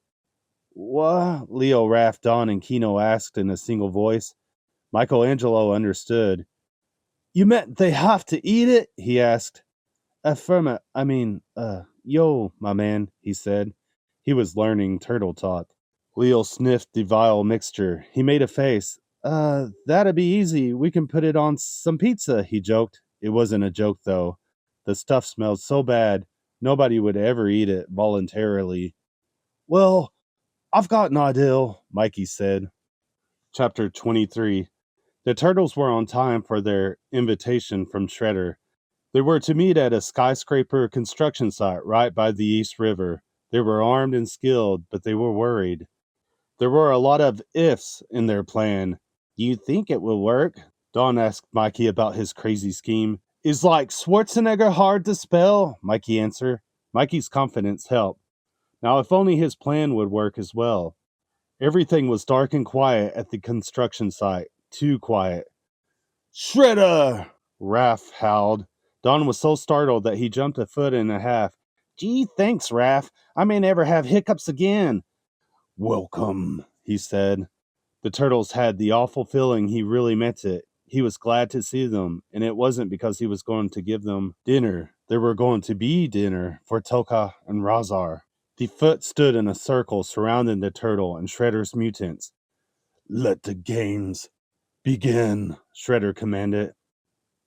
What? Leo, Raph, Don, and Kino asked in a single voice. Michelangelo understood. You meant they have to eat it? He asked. Yo, my man, he said. He was learning turtle talk. Leo sniffed the vile mixture. He made a face. That'd be easy. We can put it on some pizza, he joked. It wasn't a joke, though. The stuff smelled so bad, nobody would ever eat it voluntarily. Well, I've got an idea, Mikey said. Chapter 23. The turtles were on time for their invitation from Shredder. They were to meet at a skyscraper construction site right by the East River. They were armed and skilled, but they were worried. There were a lot of ifs in their plan. Do you think it will work? Don asked Mikey about his crazy scheme. Is like Schwarzenegger hard to spell? Mikey answered. Mikey's confidence helped. Now, if only his plan would work as well. Everything was dark and quiet at the construction site. Too quiet. Shredder! Raph howled. Don was so startled that he jumped a foot and a half. Gee, thanks, Raph. I may never have hiccups again. Welcome, he said. The turtles had the awful feeling he really meant it. He was glad to see them, and it wasn't because he was going to give them dinner. There were going to be dinner for Toka and Razar. The foot stood in a circle surrounding the turtle and Shredder's mutants. Let the games begin, Shredder commanded.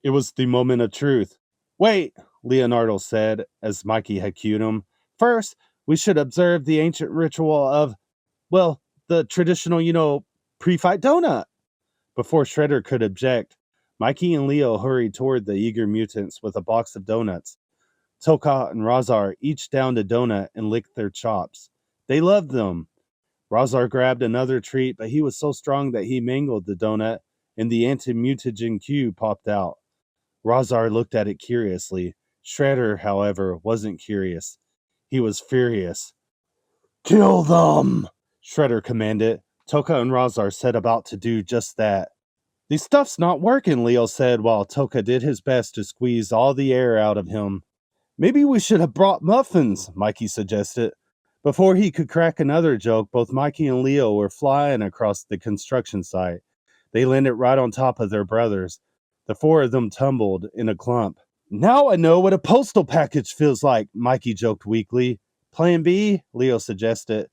It was the moment of truth. Wait, Leonardo said, as Mikey had cued him. First, we should observe the ancient ritual of, well, the traditional, pre-fight donut. Before Shredder could object, Mikey and Leo hurried toward the eager mutants with a box of donuts. Toka and Razar each downed a donut and licked their chops. They loved them. Razar grabbed another treat, but he was so strong that he mangled the donut, and the anti-mutagen Q popped out. Razar looked at it curiously. Shredder, however, wasn't curious. He was furious. Kill them! Shredder commanded. Toka and Razar set about to do just that. The stuff's not working, Leo said while Toka did his best to squeeze all the air out of him. Maybe we should have brought muffins, Mikey suggested. Before he could crack another joke, both Mikey and Leo were flying across the construction site. They landed right on top of their brothers. The four of them tumbled in a clump. Now I know what a postal package feels like, Mikey joked weakly. Plan B? Leo suggested.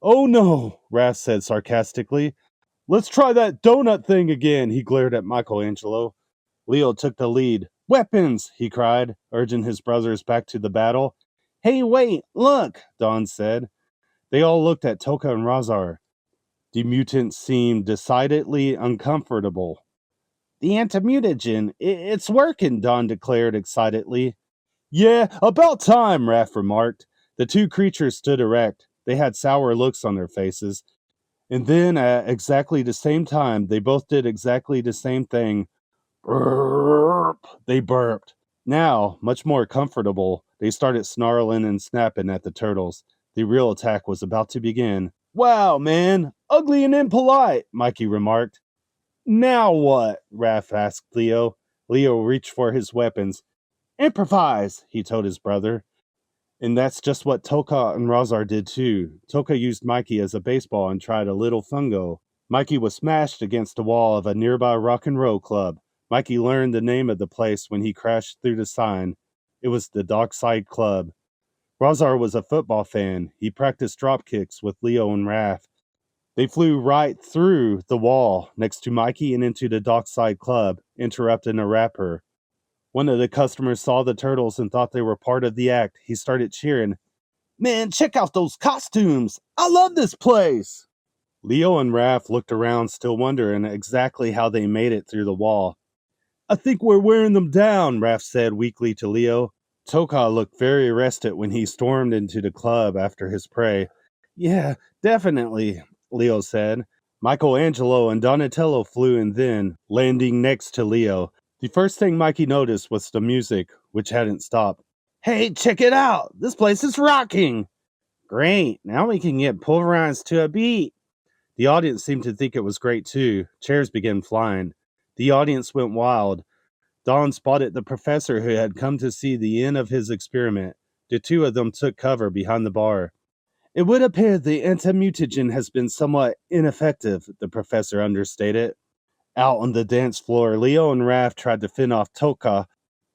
Oh no, Raph said sarcastically. Let's try that donut thing again, he glared at Michelangelo. Leo took the lead. Weapons, he cried, urging his brothers back to the battle. Hey, wait, look, Don said. They all looked at Toka and Razar. The mutants seemed decidedly uncomfortable. The antimutagen, it's working, Don declared excitedly. Yeah, about time, Raph remarked. The two creatures stood erect. They had sour looks on their faces. And then, at exactly the same time, they both did exactly the same thing. Burp! They burped. Now, much more comfortable, they started snarling and snapping at the turtles. The real attack was about to begin. Wow, man! Ugly and impolite, Mikey remarked. Now what? Raph asked Leo. Leo reached for his weapons. Improvise, he told his brother. And that's just what Toka and Razar did too. Toka used Mikey as a baseball and tried a little fungo. Mikey was smashed against the wall of a nearby rock and roll club. Mikey learned the name of the place when he crashed through the sign. It was the Dockside Club. Razar was a football fan. He practiced drop kicks with Leo and Raph. They flew right through the wall next to Mikey and into the Dockside Club, interrupting a rapper. One of the customers saw the turtles and thought they were part of the act. He started cheering, "Man, check out those costumes! I love this place!" Leo and Raph looked around, still wondering exactly how they made it through the wall. "I think we're wearing them down," Raph said weakly to Leo. Toka looked very arrested when he stormed into the club after his prey. "Yeah, definitely," Leo said. Michelangelo and Donatello flew in then, landing next to Leo. The first thing Mikey noticed was the music, which hadn't stopped. "Hey, check it out! This place is rocking!" "Great, now we can get pulverized to a beat." The audience seemed to think it was great too. Chairs began flying. The audience went wild. Don spotted the professor who had come to see the end of his experiment. The two of them took cover behind the bar. "It would appear the anti-mutagen has been somewhat ineffective," the professor understated. Out on the dance floor, Leo and Raph tried to fend off Toka,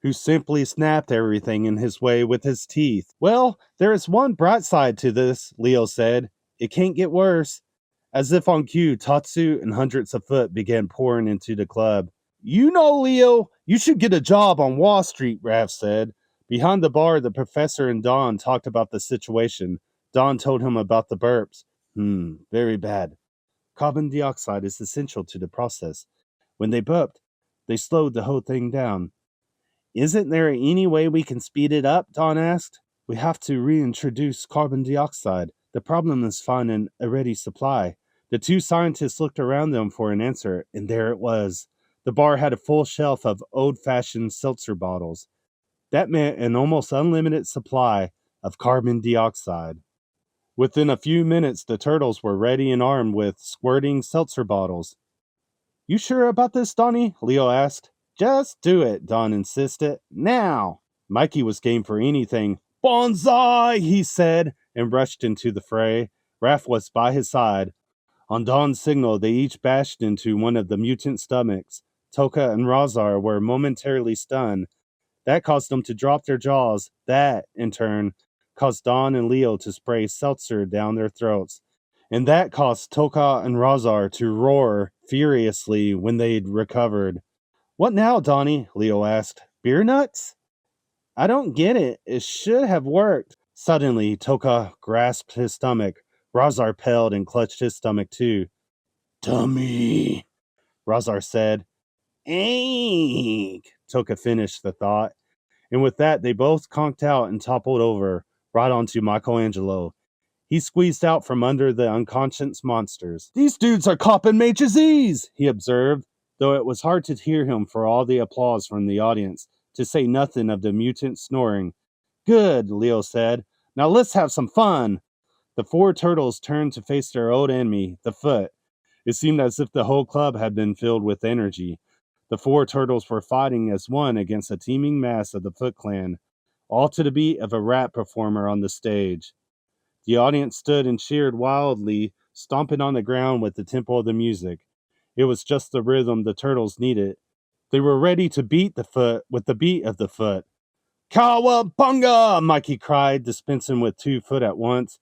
who simply snapped everything in his way with his teeth. "Well, there is one bright side to this," Leo said. "It can't get worse." As if on cue, Tatsu and hundreds of foot began pouring into the club. "You know, Leo, you should get a job on Wall Street," Raph said. Behind the bar, the professor and Don talked about the situation. Don told him about the burps. Very bad. Carbon dioxide is essential to the process. When they burped, they slowed the whole thing down. "Isn't there any way we can speed it up?" Don asked. "We have to reintroduce carbon dioxide. The problem is finding a ready supply." The two scientists looked around them for an answer, and there it was. The bar had a full shelf of old-fashioned seltzer bottles. That meant an almost unlimited supply of carbon dioxide. Within a few minutes, the turtles were ready and armed with squirting seltzer bottles. "You sure about this, Donnie?" Leo asked. "Just do it," Don insisted. "Now!" Mikey was game for anything. "Bonsai!" he said, and rushed into the fray. Raph was by his side. On Don's signal, they each bashed into one of the mutant stomachs. Toka and Razar were momentarily stunned. That caused them to drop their jaws. That, in turn, caused Don and Leo to spray seltzer down their throats. And that caused Toka and Razar to roar furiously when they'd recovered. "What now, Donnie?" Leo asked. "Beer nuts?" "I don't get it. It should have worked." Suddenly, Toka grasped his stomach. Razar paled and clutched his stomach too. "Tummy," Razar said. "Ache," Toka finished the thought. And with that, they both conked out and toppled over, right onto Michelangelo. He squeezed out from under the unconscious monsters. "These dudes are copping HZs," he observed, though it was hard to hear him for all the applause from the audience, to say nothing of the mutant snoring. "Good," Leo said. "Now let's have some fun." The four turtles turned to face their old enemy, the Foot. It seemed as if the whole club had been filled with energy. The four turtles were fighting as one against a teeming mass of the Foot Clan, all to the beat of a rap performer on the stage. The audience stood and cheered wildly, stomping on the ground with the tempo of the music. It was just the rhythm the turtles needed. They were ready to beat the Foot with the beat of the Foot. "Cowabunga!" Mikey cried, dispensing with 2 foot at once.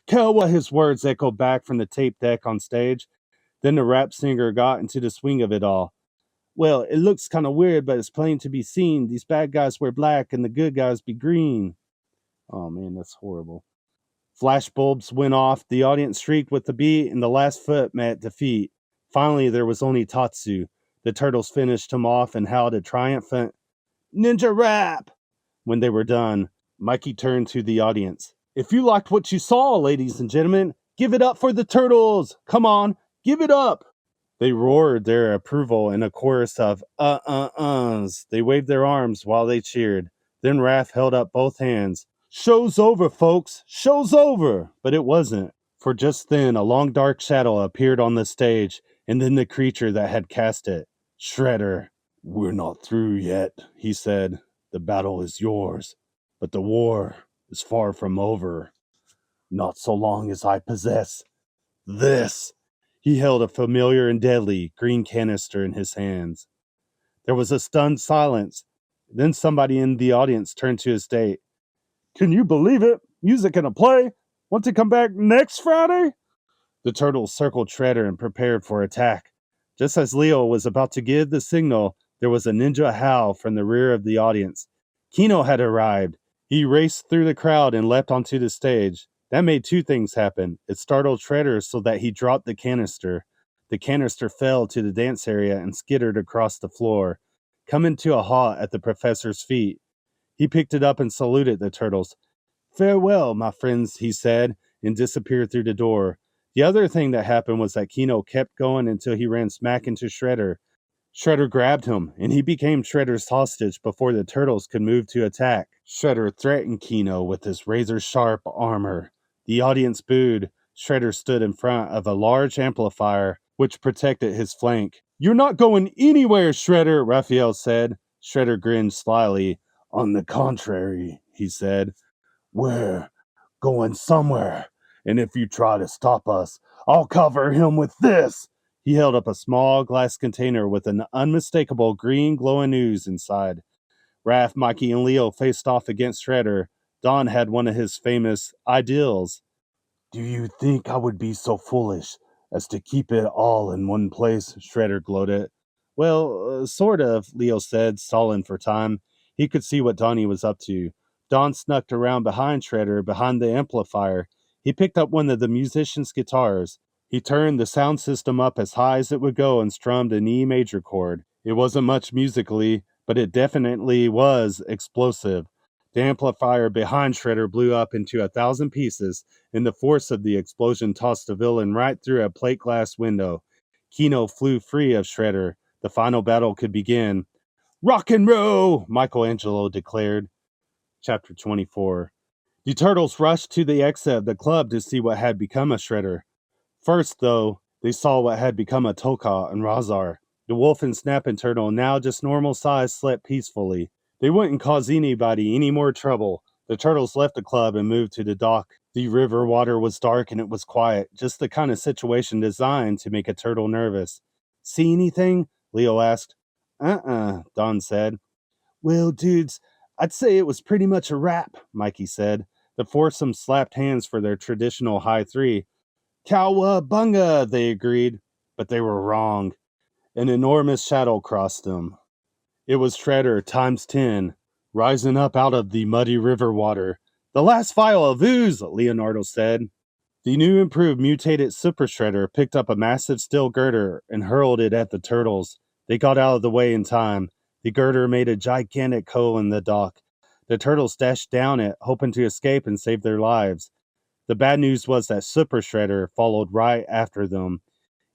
"Kawa!" His words echoed back from the tape deck on stage. Then the rap singer got into the swing of it all. "Well, it looks kind of weird, but it's plain to be seen. These bad guys wear black and the good guys be green." Oh man, that's horrible. Flash bulbs went off, the audience shrieked with the beat, and the last Foot met defeat. Finally, there was only Tatsu. The turtles finished him off and howled a triumphant "Ninja Rap!" When they were done, Mikey turned to the audience. "If you liked what you saw, ladies and gentlemen, give it up for the turtles! Come on, give it up!" They roared their approval in a chorus of uhs. They waved their arms while they cheered. Then Raph held up both hands. "Show's over, folks! Show's over!" But it wasn't, for just then a long dark shadow appeared on the stage, and then the creature that had cast it. Shredder. "We're not through yet," he said. "The battle is yours." But the war is far from over. Not so long as I possess this. He held a familiar and deadly green canister in his hands. There was a stunned silence. Then somebody in the audience turned to his date. Can you believe it? Music and a play? Want to come back next Friday? The turtles circled Shredder and prepared for attack. Just as Leo was about to give the signal, there was a ninja howl from the rear of the audience. Kino had arrived. He raced through the crowd and leapt onto the stage. That made two things happen. It startled Shredder so that he dropped the canister. The canister fell to the dance area and skittered across the floor, coming to a halt at the professor's feet. He picked it up and saluted the turtles. Farewell, my friends, he said, and disappeared through the door. The other thing that happened was that Kino kept going until he ran smack into Shredder. Shredder grabbed him, and he became Shredder's hostage before the turtles could move to attack. Shredder threatened Kino with his razor-sharp armor. The audience booed. Shredder stood in front of a large amplifier, which protected his flank. You're not going anywhere, Shredder, Raphael said. Shredder grinned slyly. On the contrary, he said. We're going somewhere, and if you try to stop us, I'll cover him with this. He held up a small glass container with an unmistakable green glowing ooze inside. Raph, Mikey, and Leo faced off against Shredder. Don had one of his famous ideals. Do you think I would be so foolish as to keep it all in one place? Shredder gloated. Well, sort of, Leo said, stalling for time. He could see what Donnie was up to. Don snuck around behind Shredder, behind the amplifier. He picked up one of the musician's guitars. He turned the sound system up as high as it would go and strummed an E major chord. It wasn't much musically, but it definitely was explosive. The amplifier behind Shredder blew up into 1,000 pieces, and the force of the explosion tossed the villain right through a plate glass window. Kino flew free of Shredder. The final battle could begin. Rock and roll, Michelangelo declared. Chapter 24. The turtles rushed to the exit of the club to see what had become of Shredder. First, though, they saw what had become of Toka and Razar. The wolf and snapping turtle, now just normal size, slept peacefully. They wouldn't cause anybody any more trouble. The turtles left the club and moved to the dock. The river water was dark and it was quiet, just the kind of situation designed to make a turtle nervous. See anything? Leo asked. Don said. Well, dudes, I'd say it was pretty much a wrap, Mikey said. The foursome slapped hands for their traditional high three. Cowabunga, they agreed, but they were wrong. An enormous shadow crossed them. It was Shredder times 10, rising up out of the muddy river water. The last vial of ooze, Leonardo said. The new improved mutated Super Shredder picked up a massive steel girder and hurled it at the turtles. They got out of the way in time. The girder made a gigantic hole in the dock. The turtles dashed down it, hoping to escape and save their lives. The bad news was that Super Shredder followed right after them.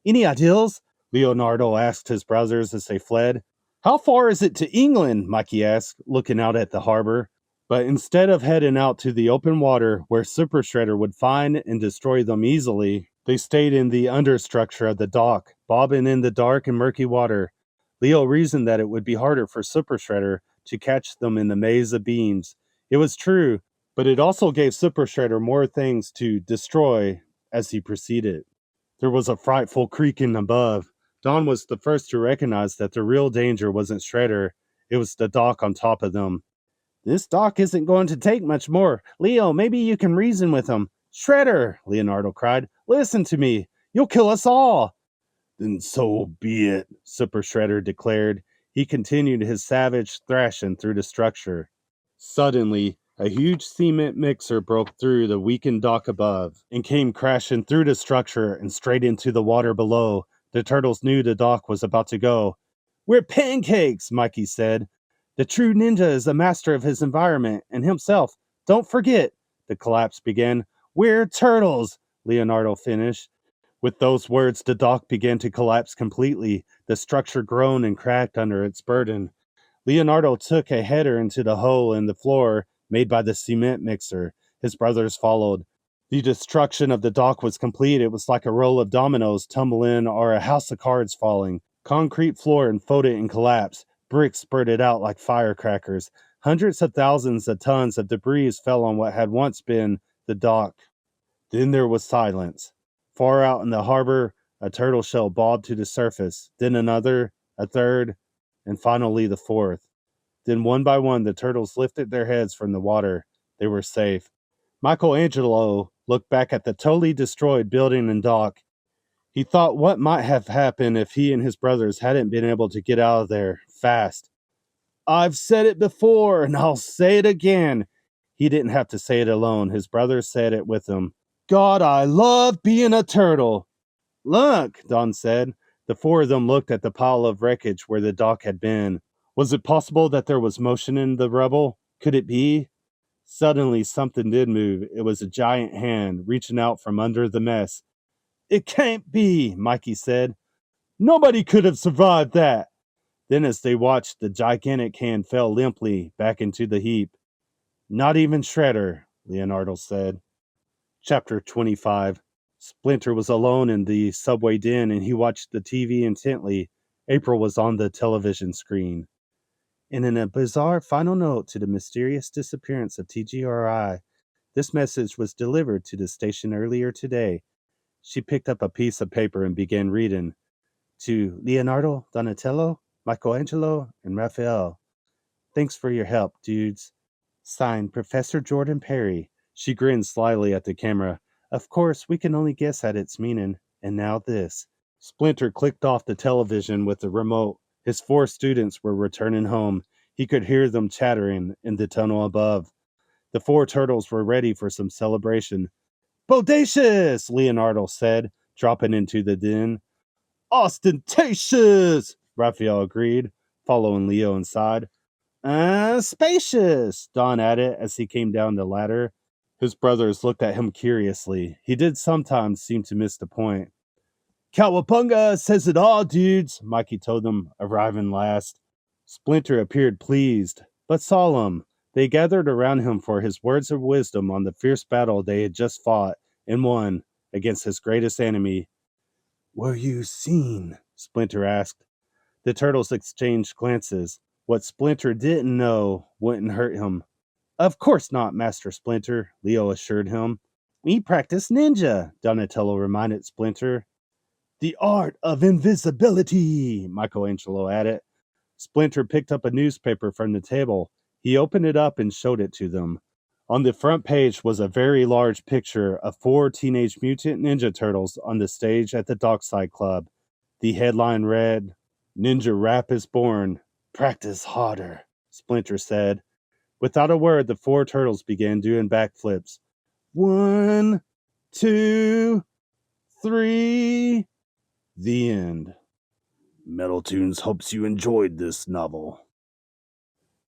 Any ideals? Leonardo asked his brothers as they fled. How far is it to England? Mikey asked, looking out at the harbor. But instead of heading out to the open water where Super Shredder would find and destroy them easily, they stayed in the understructure of the dock, bobbing in the dark and murky water. Leo reasoned that it would be harder for Super Shredder to catch them in the maze of beams. It was true, but it also gave Super Shredder more things to destroy as he proceeded. There was a frightful creaking above. Don was the first to recognize that the real danger wasn't Shredder, it was the dock on top of them. This dock isn't going to take much more. Leo, maybe you can reason with him. Shredder, Leonardo cried. Listen to me. You'll kill us all. Then so be it, Super Shredder declared. He continued his savage thrashing through the structure. Suddenly, a huge cement mixer broke through the weakened dock above and came crashing through the structure and straight into the water below. The turtles knew the dock was about to go. We're pancakes, Mikey said. The true ninja is the master of his environment and himself. Don't forget. The collapse began. We're turtles, Leonardo finished. With those words, the dock began to collapse completely. The structure groaned and cracked under its burden. Leonardo took a header into the hole in the floor made by the cement mixer. His brothers followed. The destruction of the dock was complete. It was like a roll of dominoes tumbling or a house of cards falling. Concrete floor unfolded and collapsed. Bricks spurted out like firecrackers. Hundreds of thousands of tons of debris fell on what had once been the dock. Then there was silence. Far out in the harbor, a turtle shell bobbed to the surface, then another, a third, and finally the fourth. Then one by one, the turtles lifted their heads from the water. They were safe. Michelangelo looked back at the totally destroyed building and dock. He thought what might have happened if he and his brothers hadn't been able to get out of there fast. I've said it before, and I'll say it again. He didn't have to say it alone. His brothers said it with him. God, I love being a turtle. Look, Don said. The four of them looked at the pile of wreckage where the dock had been. Was it possible that there was motion in the rubble? Could it be? Suddenly, something did move. It was a giant hand reaching out from under the mess. It can't be, Mikey said. Nobody could have survived that. Then, as they watched, the gigantic hand fell limply back into the heap. Not even Shredder, Leonardo said. Chapter 25. Splinter was alone in the subway den, and he watched the TV intently. April was on the television screen. And in a bizarre final note to the mysterious disappearance of TGRI, this message was delivered to the station earlier today. She picked up a piece of paper and began reading. To Leonardo, Donatello, Michelangelo, and Raphael. Thanks for your help, dudes. Signed, Professor Jordan Perry. She grinned slyly at the camera. Of course, we can only guess at its meaning. And now this. Splinter clicked off the television with the remote. His four students were returning home. He could hear them chattering in the tunnel above. The four turtles were ready for some celebration. Bodacious, Leonardo said, dropping into the den. Ostentatious, Raphael agreed, following Leo inside. Spacious, Don added as he came down the ladder. His brothers looked at him curiously. He did sometimes seem to miss the point. Cowabunga says it all, dudes, Mikey told them, arriving last. Splinter appeared pleased, but solemn. They gathered around him for his words of wisdom on the fierce battle they had just fought and won against his greatest enemy. Were you seen? Splinter asked. The turtles exchanged glances. What Splinter didn't know wouldn't hurt him. Of course not, Master Splinter, Leo assured him. We practice ninja, Donatello reminded Splinter. The art of invisibility, Michelangelo added. Splinter picked up a newspaper from the table. He opened it up and showed it to them. On the front page was a very large picture of four Teenage Mutant Ninja Turtles on the stage at the Dockside Club. The headline read, Ninja Rap is born. Practice harder, Splinter said. Without a word, the four turtles began doing backflips. 1, 2, 3. The end. Metal Tunes hopes you enjoyed this novel.